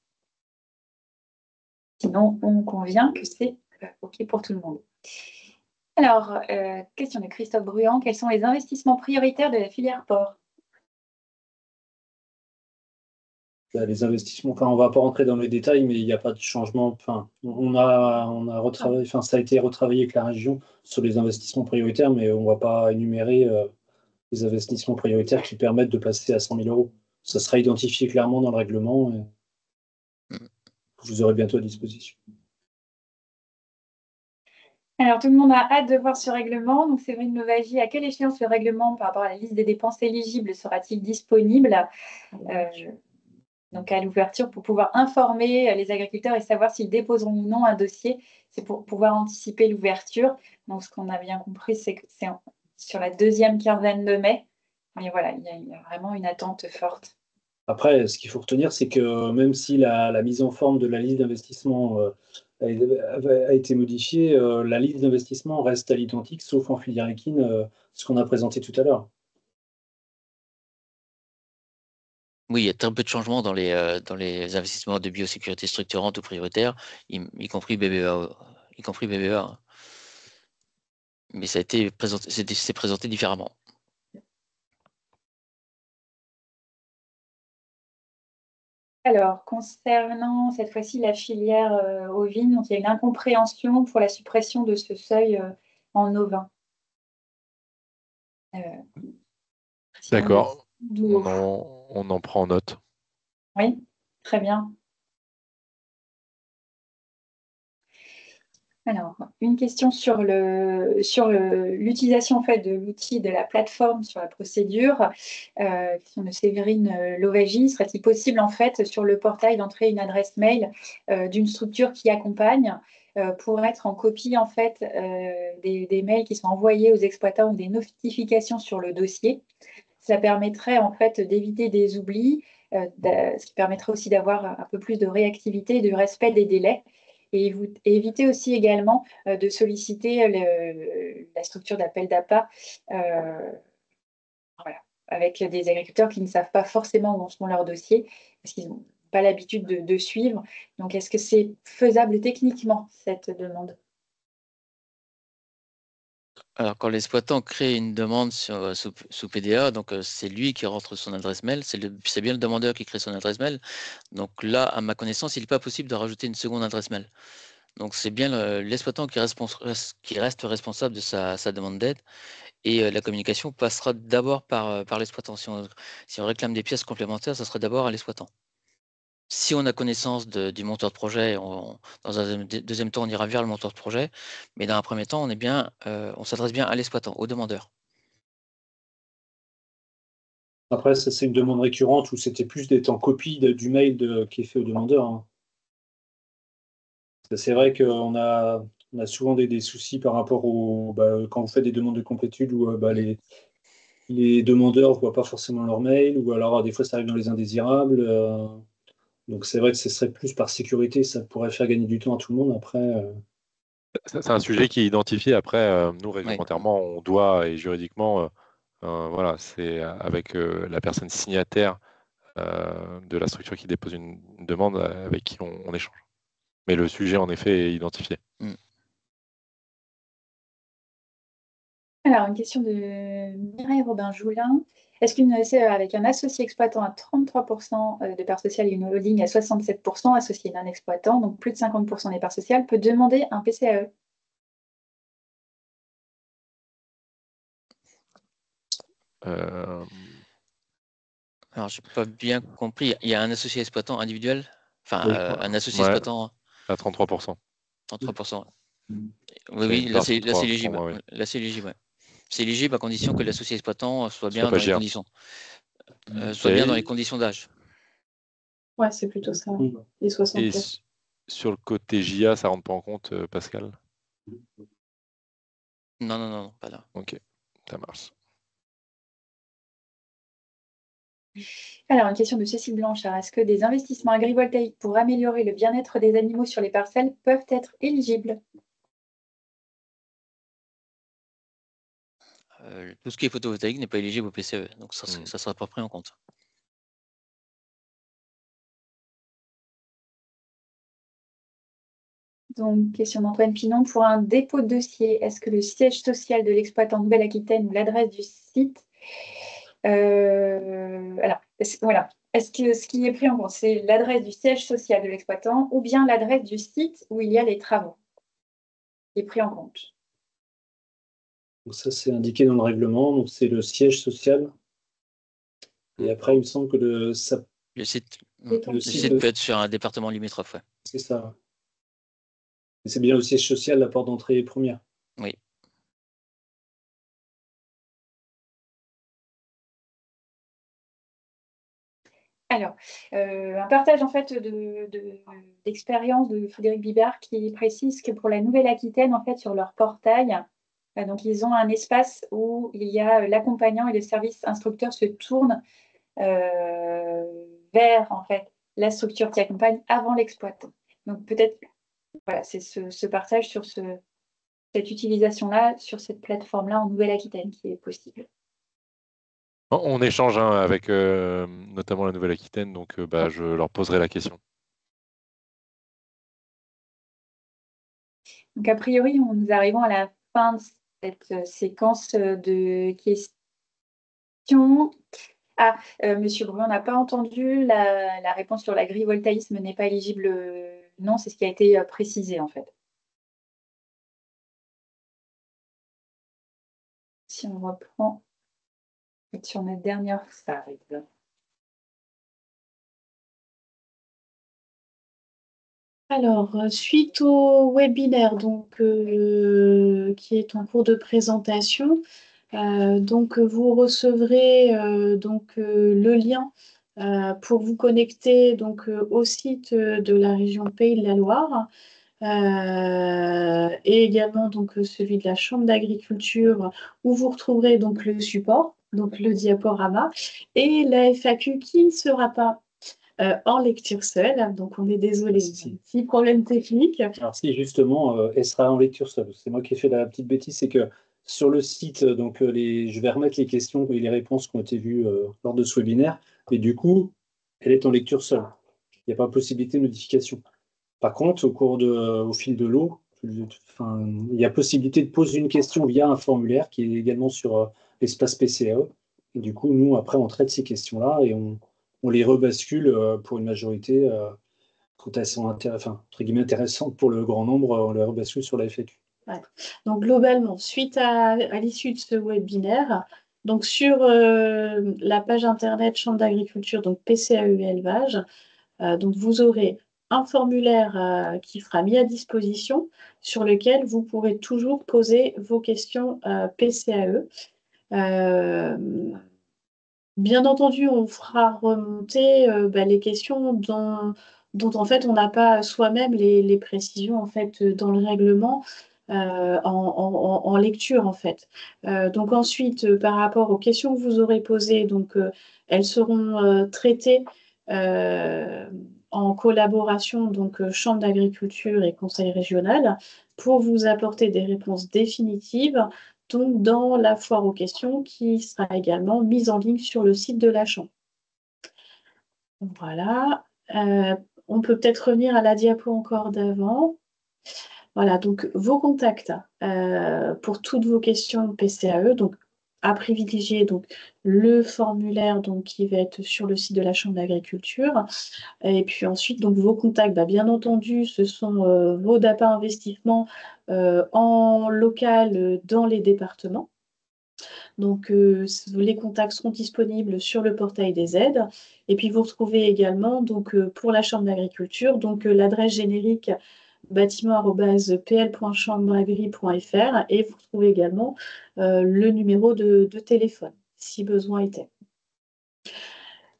Sinon, on convient que c'est OK pour tout le monde. Alors, question de Christophe Bruand. Quels sont les investissements prioritaires de la filière port? Les investissements, enfin, on ne va pas rentrer dans les détails, mais il n'y a pas de changement. Enfin, on a retravaillé, enfin, ça a été retravaillé avec la région sur les investissements prioritaires, mais on ne va pas énumérer les investissements prioritaires qui permettent de passer à 100 000 euros. Ça sera identifié clairement dans le règlement et vous aurez bientôt à disposition. Alors, tout le monde a hâte de voir ce règlement. Donc, Séverine Louvagie, à quelle échéance le règlement par rapport à la liste des dépenses éligibles sera-t-il disponible? Donc, à l'ouverture, pour pouvoir informer les agriculteurs et savoir s'ils déposeront ou non un dossier. C'est pour pouvoir anticiper l'ouverture. Donc, ce qu'on a bien compris, c'est que c'est sur la deuxième quinzaine de mai. Mais voilà, il y a vraiment une attente forte. Après, ce qu'il faut retenir, c'est que même si la mise en forme de la liste d'investissement a été modifiée, la liste d'investissement reste à l'identique, sauf en filière équine, ce qu'on a présenté tout à l'heure. Oui, il y a très peu de changements dans les investissements de biosécurité structurante ou prioritaire, y compris BBA. Hein. Mais ça a été présenté, c'est présenté différemment. Alors, concernant cette fois-ci la filière ovine, donc il y a une incompréhension pour la suppression de ce seuil en ovin. D'accord, on en prend note. Oui, très bien. Alors, une question sur l'utilisation en fait, de l'outil de la plateforme sur la procédure. Question de Séverine Louvagie. Serait-il possible en fait sur le portail d'entrer une adresse mail d'une structure qui accompagne pour être en copie en fait des mails qui sont envoyés aux exploitants ou des notifications sur le dossier? Ça permettrait en fait d'éviter des oublis, ce qui permettrait aussi d'avoir un peu plus de réactivité et de respect des délais. Et éviter aussi également de solliciter la structure d'appel d'appât voilà, avec des agriculteurs qui ne savent pas forcément où en sont leurs dossiers parce qu'ils n'ont pas l'habitude de suivre. Donc, est-ce que c'est faisable techniquement, cette demande? Alors, quand l'exploitant crée une demande sous PDA, donc c'est lui qui rentre son adresse mail, c'est bien le demandeur qui crée son adresse mail. Donc là, à ma connaissance, il n'est pas possible de rajouter une seconde adresse mail. Donc c'est bien l'exploitant qui reste responsable de sa demande d'aide et la communication passera d'abord par l'exploitant. Si on réclame des pièces complémentaires, ça sera d'abord à l'exploitant. Si on a connaissance du monteur de projet, dans un deuxième temps, on ira vers le monteur de projet, mais dans un premier temps, on s'adresse bien à l'exploitant, au demandeur. Après, ça, c'est une demande récurrente où c'était plus d'être en copie du mail qui est fait au demandeur. Hein. C'est vrai qu'on a souvent des soucis par rapport quand vous faites des demandes de complétude où les demandeurs ne voient pas forcément leur mail, ou alors des fois ça arrive dans les indésirables. Donc c'est vrai que ce serait plus par sécurité, ça pourrait faire gagner du temps à tout le monde. Après, C'est un sujet qui est identifié. Après, nous, réglementairement, on doit, et juridiquement, voilà, c'est avec la personne signataire de la structure qui dépose une demande avec qui on échange. Mais le sujet, en effet, est identifié. Alors, une question de Mireille Robin-Joulin. Est-ce qu'une SE avec un associé exploitant à 33% de parts sociales et une holding à 67% associée d'un exploitant, donc plus de 50% des parts sociales, peut demander un PCAE? Alors, je n'ai pas bien compris. Il y a un associé exploitant individuel, enfin, Oui. un associé Ouais. exploitant À 33%. 33%. Mm. Oui, oui, une là, part c'est sur trois, éligible. pour moi, oui. Là, c'est éligible, ouais. C'est éligible à condition que l'associé exploitant soit bien Soit pas dans les GIA. conditions. Soit bien dans les conditions d'âge. Ouais, c'est plutôt ça, Mm. les Et 64. sur le côté JA, ça rentre pas en compte, Pascal? Non, non, non, non, pas là. Ok, ça marche. Alors, une question de Cécile Blanchard. Est-ce que des investissements agrivoltaïques pour améliorer le bien-être des animaux sur les parcelles peuvent être éligibles? Tout ce qui est photovoltaïque n'est pas éligible au PCE, donc ça ne Mm. sera pas pris en compte. Donc, question d'Antoine Pinon. Pour un dépôt de dossier, est-ce que le siège social de l'exploitant Nouvelle-Aquitaine ou l'adresse du site alors, voilà. Est-ce que ce qui est pris en compte, c'est l'adresse du siège social de l'exploitant ou bien l'adresse du site où il y a les travaux qui est pris en compte? Donc ça, c'est indiqué dans le règlement. Donc c'est le siège social. Et après, il me semble que Le site, Le site peut être sur un département limitrophe, ouais. c'est ça. Et c'est bien le siège social, la porte d'entrée première. Oui. Alors, un partage en fait d'expérience de Frédéric Bibard qui précise que pour la Nouvelle-Aquitaine, en fait, sur leur portail, donc ils ont un espace où il y a l'accompagnant et le service instructeur se tournent vers en fait la structure qui accompagne avant l'exploitant. Donc peut-être, voilà, c'est ce partage sur cette utilisation-là, sur cette plateforme-là en Nouvelle-Aquitaine qui est possible. On échange hein, avec notamment la Nouvelle-Aquitaine, donc je leur poserai la question. Donc, a priori, nous arrivons à la fin de cette séquence de questions. Ah, Monsieur Bruin n'a pas entendu la réponse sur l'agrivoltaïsme n'est pas éligible. Non, c'est ce qui a été précisé en fait. Si on reprend sur notre dernière slide. Alors, suite au webinaire donc, qui est en cours de présentation, donc vous recevrez le lien pour vous connecter donc, au site de la région Pays de la Loire et également donc, celui de la Chambre d'agriculture où vous retrouverez donc, le support, donc le diaporama et la FAQ qui ne sera pas en lecture seule. Donc, on est désolé, petit problème technique. Alors si, justement, elle sera en lecture seule. C'est moi qui ai fait la petite bêtise, c'est que sur le site, donc je vais remettre les questions et les réponses qui ont été vues lors de ce webinaire, et du coup, elle est en lecture seule. Il n'y a pas possibilité de modification. Par contre, au fil de l'eau, il y a possibilité de poser une question via un formulaire qui est également sur l'espace PCAE. Et du coup, nous, après, on traite ces questions-là et on les rebascule pour une majorité quand elles sont entre guillemets, intéressantes pour le grand nombre, on les rebascule sur la FAQ. Ouais. Donc, globalement, suite à l'issue de ce webinaire, donc sur la page internet Chambre d'agriculture, donc PCAE élevage, donc vous aurez un formulaire qui sera mis à disposition sur lequel vous pourrez toujours poser vos questions PCAE. Bien entendu, on fera remonter les questions dont en fait on n'a pas soi-même les précisions en fait dans le règlement en lecture en fait. Donc ensuite, par rapport aux questions que vous aurez posées, donc elles seront traitées en collaboration donc Chambre d'agriculture et Conseil régional pour vous apporter des réponses définitives donc dans la foire aux questions qui sera également mise en ligne sur le site de la Chambre. Voilà. On peut peut-être revenir à la diapo encore d'avant. Voilà, donc vos contacts pour toutes vos questions PCAE, donc à privilégier donc, le formulaire donc, qui va être sur le site de la Chambre d'agriculture. Et puis ensuite, donc, vos contacts, bien entendu, ce sont vos DAPA investissements en local dans les départements. Donc, les contacts seront disponibles sur le portail des aides. Et puis, vous retrouvez également, donc, pour la Chambre d'agriculture, donc, l'adresse générique bâtiment@pl.chambreagri.fr et vous retrouvez également le numéro de téléphone, si besoin était.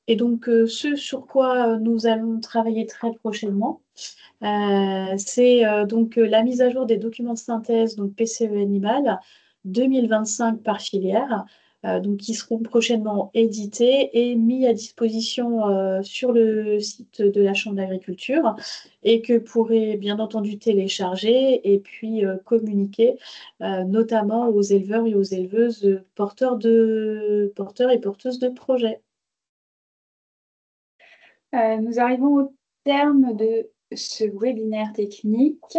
Et donc, ce sur quoi nous allons travailler très prochainement, c'est donc la mise à jour des documents de synthèse, donc PCE Animal 2025 par filière, donc qui seront prochainement édités et mis à disposition sur le site de la Chambre d'agriculture et que pourrez bien entendu télécharger et puis communiquer notamment aux éleveurs et aux éleveuses porteurs et porteuses de projets. Nous arrivons au terme de ce webinaire technique.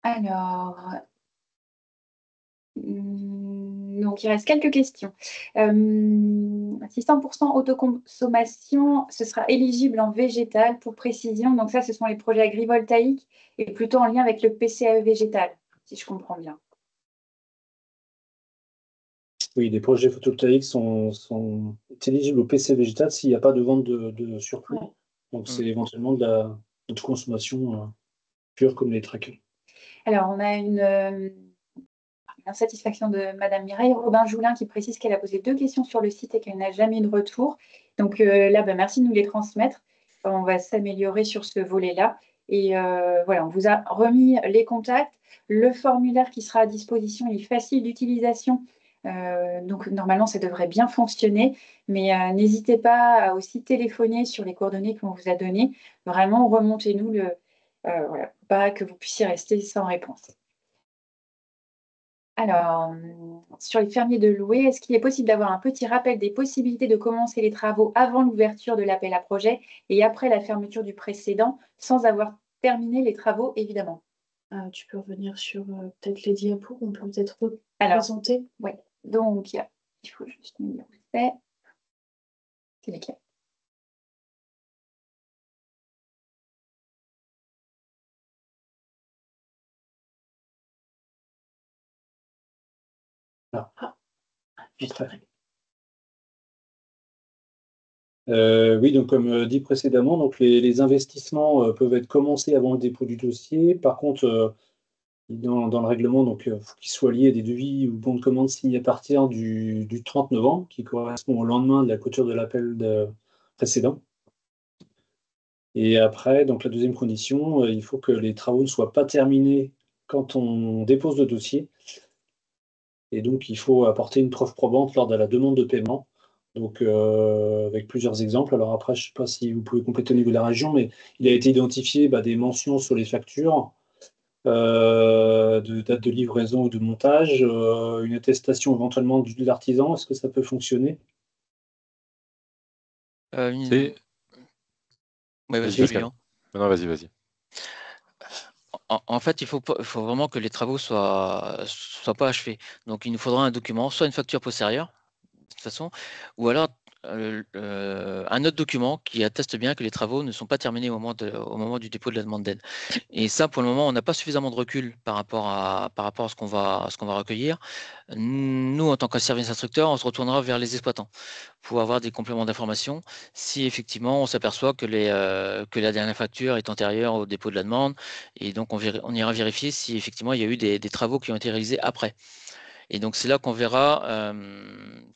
Alors, donc il reste quelques questions. Si 100% autoconsommation, ce sera éligible en végétal pour précision. Donc ça, ce sont les projets agrivoltaïques et plutôt en lien avec le PCAE végétal, si je comprends bien. Oui, les projets photovoltaïques sont éligibles au PC végétal s'il n'y a pas de vente de surplus. Ouais. Donc, c'est éventuellement de la consommation pure comme les trackers. Alors, on a une insatisfaction de Madame Mireille Robin-Joulin qui précise qu'elle a posé 2 questions sur le site et qu'elle n'a jamais eu de retour. Donc là, merci de nous les transmettre. On va s'améliorer sur ce volet-là. Et voilà, on vous a remis les contacts. Le formulaire qui sera à disposition, il est facile d'utilisation. Donc normalement, ça devrait bien fonctionner. Mais n'hésitez pas à aussi téléphoner sur les coordonnées qu'on vous a données. Vraiment, remontez-nous voilà, pas que vous puissiez rester sans réponse. Alors, sur les fermiers de louer, est-ce qu'il est possible d'avoir un petit rappel des possibilités de commencer les travaux avant l'ouverture de l'appel à projet et après la fermeture du précédent, sans avoir terminé les travaux, évidemment? Tu peux revenir sur peut-être les diapos, on peut peut-être Alors, représenter. oui, donc il faut juste me dire où c'est. C'est lesquels? Oui, donc comme dit précédemment, donc les investissements peuvent être commencés avant le dépôt du dossier. Par contre, dans le règlement, donc faut qu'ils soient liés à des devis ou bons de commande signés à partir du 30 novembre, qui correspond au lendemain de la clôture de l'appel précédent. Et après, donc la deuxième condition, il faut que les travaux ne soient pas terminés quand on dépose le dossier. Et donc, il faut apporter une preuve probante lors de la demande de paiement. Donc, avec plusieurs exemples. Alors après, je ne sais pas si vous pouvez compléter au niveau de la région, mais il a été identifié des mentions sur les factures, de date de livraison ou de montage, une attestation éventuellement de l'artisan. Est-ce que ça peut fonctionner? Oui, vas-y, Vas-y, Pascal. Julien. Non, vas-y. En fait, il faut vraiment que les travaux soient pas achevés. Donc, il nous faudra un document, soit une facture postérieure, de toute façon, ou alors un autre document qui atteste bien que les travaux ne sont pas terminés au moment du dépôt de la demande d'aide. Et ça, pour le moment, on n'a pas suffisamment de recul par rapport à ce qu'on va recueillir. Nous, en tant que service instructeur, on se retournera vers les exploitants pour avoir des compléments d'information si effectivement on s'aperçoit que la dernière facture est antérieure au dépôt de la demande. Et donc, on ira vérifier si effectivement il y a eu des travaux qui ont été réalisés après. Et donc, c'est là qu'on verra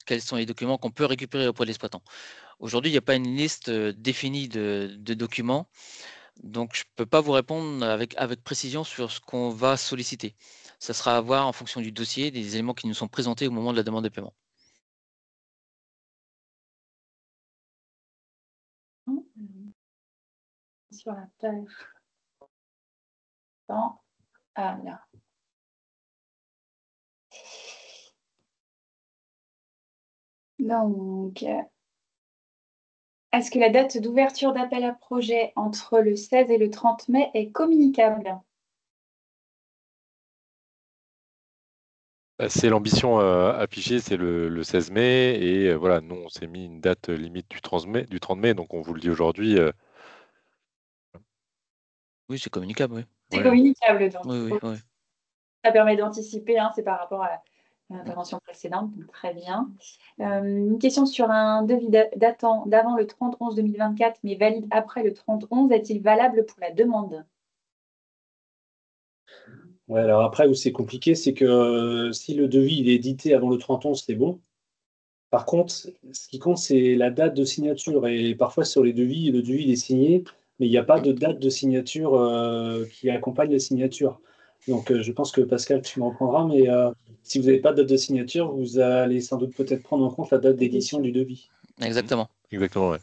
quels sont les documents qu'on peut récupérer auprès de l'exploitant. Aujourd'hui, il n'y a pas une liste définie de documents, donc je ne peux pas vous répondre avec précision sur ce qu'on va solliciter. Ça sera à voir en fonction du dossier, des éléments qui nous sont présentés au moment de la demande de paiement. Sur la page. Ah là. Donc, Est-ce que la date d'ouverture d'appel à projet entre le 16 et le 30 mai est communicable? C'est l'ambition affichée, c'est le 16 mai. Et voilà, nous, on s'est mis une date limite du 30 mai, donc on vous le dit aujourd'hui. Oui, c'est communicable, oui. C'est Oui. communicable, donc. Oui, oui, oui. Ça permet d'anticiper, hein, c'est par rapport à l'intervention précédente, donc très bien. Une question sur un devis datant d'avant le 30/11/2024, mais valide après le 30/11, est-il valable pour la demande? Ouais, alors après, où c'est compliqué, c'est que si le devis il est édité avant le 30/11, c'est bon. Par contre, ce qui compte, c'est la date de signature. Et parfois, sur les devis, le devis il est signé, mais il n'y a pas de date de signature qui accompagne la signature. Donc, je pense que Pascal, tu me reprendras, mais si vous n'avez pas de date de signature, vous allez sans doute peut-être prendre en compte la date d'édition du devis. Exactement. Exactement, ouais.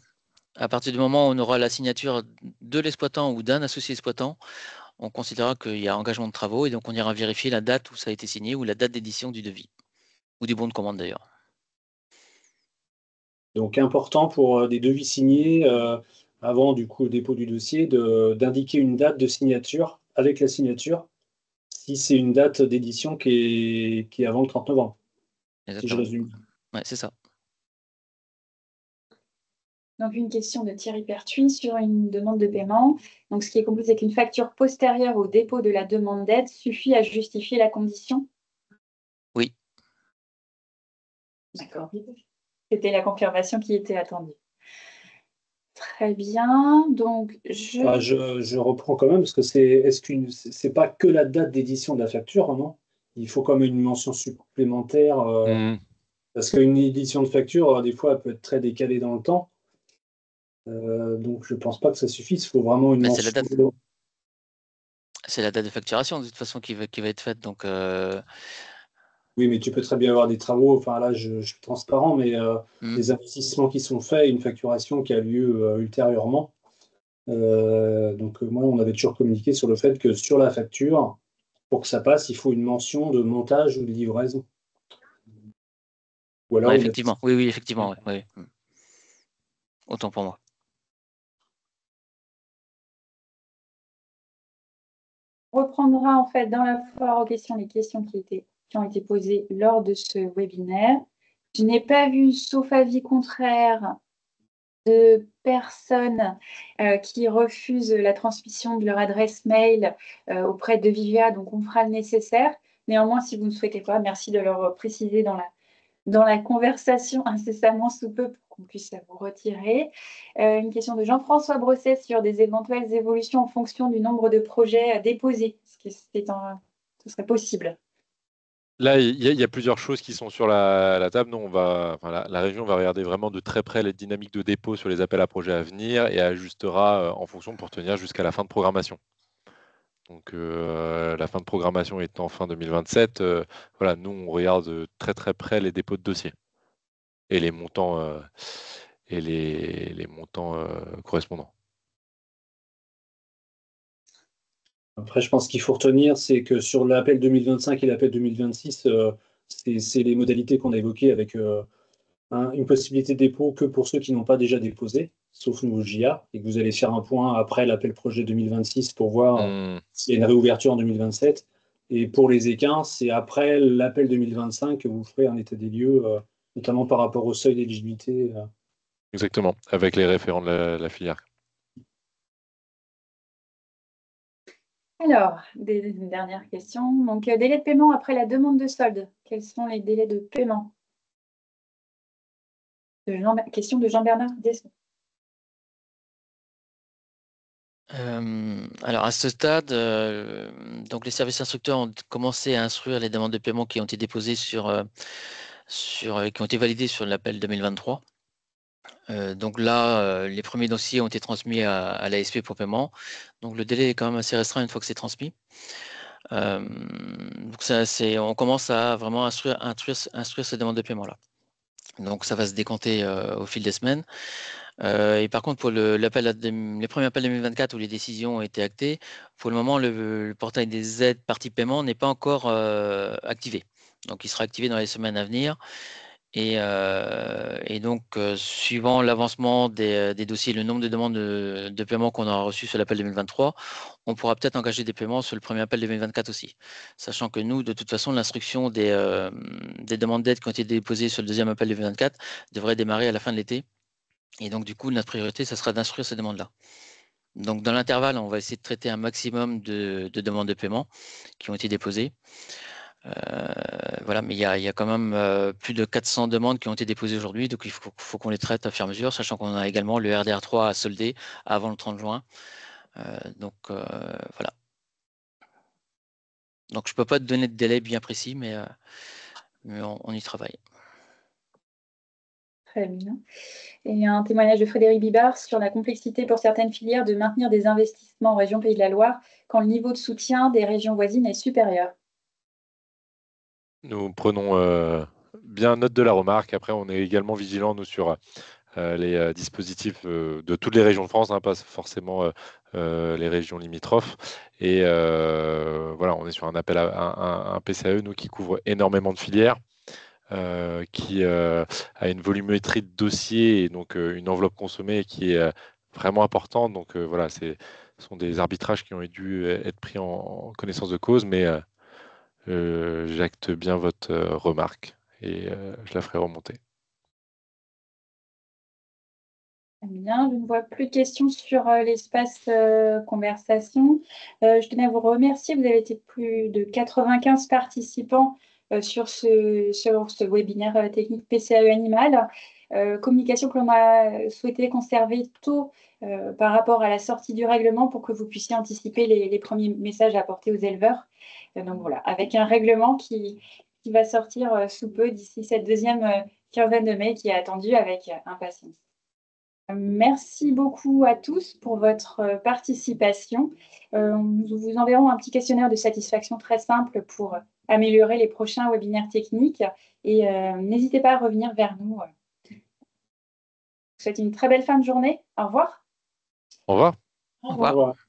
À partir du moment où on aura la signature de l'exploitant ou d'un associé exploitant, on considérera qu'il y a engagement de travaux et donc on ira vérifier la date où ça a été signé ou la date d'édition du devis. Ou du bon de commande d'ailleurs. Donc, important pour des devis signés, avant du coup le dépôt du dossier, d'indiquer une date de signature avec la signature, si c'est une date d'édition qui est avant le 30 novembre, si je Exactement. résume. Ouais, c'est ça. Donc, une question de Thierry Pertuis sur une demande de paiement. Donc, ce qui est compris, c'est qu'une facture postérieure au dépôt de la demande d'aide suffit à justifier la condition? Oui. D'accord. C'était la confirmation qui était attendue. Très bien. Donc, Je reprends quand même, parce que c'est pas que la date d'édition de la facture, hein, non? Il faut quand même une mention supplémentaire, Mhm. parce qu'une édition de facture, des fois, elle peut être très décalée dans le temps. Donc, je pense pas que ça suffise. Il faut vraiment une Mais mention. c'est la date de facturation de toute façon qui va être faite. Donc, Oui, mais tu peux très bien avoir des travaux. Enfin, là, je suis transparent, mais des investissements qui sont faits et une facturation qui a lieu ultérieurement. Donc, moi, on avait toujours communiqué sur le fait que sur la facture, pour que ça passe, il faut une mention de montage ou de livraison. Ou alors ouais, une effectivement. Oui, oui, effectivement. Ouais, ouais. Autant pour moi. On reprendra en fait dans la foire aux questions les questions qui ont été posées lors de ce webinaire. Je n'ai pas vu, sauf avis contraire, de personnes qui refusent la transmission de leur adresse mail auprès de Vivia, donc on fera le nécessaire. Néanmoins, si vous ne souhaitez pas, merci de leur préciser dans la conversation incessamment sous peu pour qu'on puisse vous retirer. Une question de Jean-François Brosset sur des éventuelles évolutions en fonction du nombre de projets déposés. Ce serait possible. Là, il y a plusieurs choses qui sont sur la table. Nous, la région va regarder vraiment de très près les dynamiques de dépôt sur les appels à projets à venir et ajustera en fonction pour tenir jusqu'à la fin de programmation. Donc, la fin de programmation étant fin 2027, voilà, nous, on regarde de très très près les dépôts de dossiers et les montants, correspondants. Après, je pense qu'il faut retenir, c'est que sur l'appel 2025 et l'appel 2026, c'est les modalités qu'on a évoquées avec une possibilité de dépôt que pour ceux qui n'ont pas déjà déposé, sauf nouveau JA, et que vous allez faire un point après l'appel projet 2026 pour voir s'il y a une réouverture en 2027. Et pour les équins, c'est après l'appel 2025 que vous ferez un état des lieux, notamment par rapport au seuil d'éligibilité. Exactement, avec les référents de la filière. Alors, des dernières questions. Donc, délai de paiement après la demande de solde. Quels sont les délais de paiement? Question de Jean-Bernard Desson. Alors à ce stade, donc les services instructeurs ont commencé à instruire les demandes de paiement qui ont été déposées qui ont été validées sur l'appel 2023. Donc là, les premiers dossiers ont été transmis à l'ASP pour paiement. Donc le délai est quand même assez restreint une fois que c'est transmis. Donc on commence à vraiment instruire ces demandes de paiement là. Donc ça va se décanter au fil des semaines. Et par contre, pour les premiers appels 2024 où les décisions ont été actées, pour le moment, le portail des aides partie paiement n'est pas encore activé. Donc il sera activé dans les semaines à venir. Et donc, suivant l'avancement des dossiers, le nombre de demandes de paiement qu'on aura reçues sur l'appel 2023, on pourra peut-être engager des paiements sur le premier appel 2024 aussi. Sachant que nous, de toute façon, l'instruction des demandes d'aide qui ont été déposées sur le deuxième appel 2024 devrait démarrer à la fin de l'été. Et donc, du coup, notre priorité, ça sera d'instruire ces demandes-là. Donc, dans l'intervalle, on va essayer de traiter un maximum de demandes de paiement qui ont été déposées. Voilà, mais il y a quand même plus de 400 demandes qui ont été déposées aujourd'hui, donc il faut qu'on les traite à fur et à mesure, sachant qu'on a également le RDR3 à solder avant le 30 juin. Voilà. Donc je ne peux pas te donner de délai bien précis, mais on y travaille. Très bien. Et un témoignage de Frédéric Bibard sur la complexité pour certaines filières de maintenir des investissements en région Pays de la Loire quand le niveau de soutien des régions voisines est supérieur. Nous prenons bien note de la remarque. Après, on est également vigilants, nous, sur les dispositifs de toutes les régions de France, hein, pas forcément les régions limitrophes. Et voilà, on est sur un appel à un PCAE, nous, qui couvre énormément de filières, qui a une volumétrie de dossiers et donc une enveloppe consommée qui est vraiment importante. Donc voilà, ce sont des arbitrages qui ont dû être pris en connaissance de cause, mais j'acte bien votre remarque et je la ferai remonter. Bien, je ne vois plus de questions sur l'espace conversation. Je tenais à vous remercier. Vous avez été plus de 95 participants sur ce webinaire technique PCAE Animal. Communication que l'on a souhaité conserver tôt par rapport à la sortie du règlement pour que vous puissiez anticiper les premiers messages apportés aux éleveurs. Donc voilà, avec un règlement qui va sortir sous peu, d'ici cette deuxième quinzaine de mai, qui est attendue avec impatience. Merci beaucoup à tous pour votre participation. Nous vous enverrons un petit questionnaire de satisfaction très simple pour améliorer les prochains webinaires techniques et n'hésitez pas à revenir vers nous. Je vous souhaite une très belle fin de journée. Au revoir. Au revoir. Au revoir. Au revoir.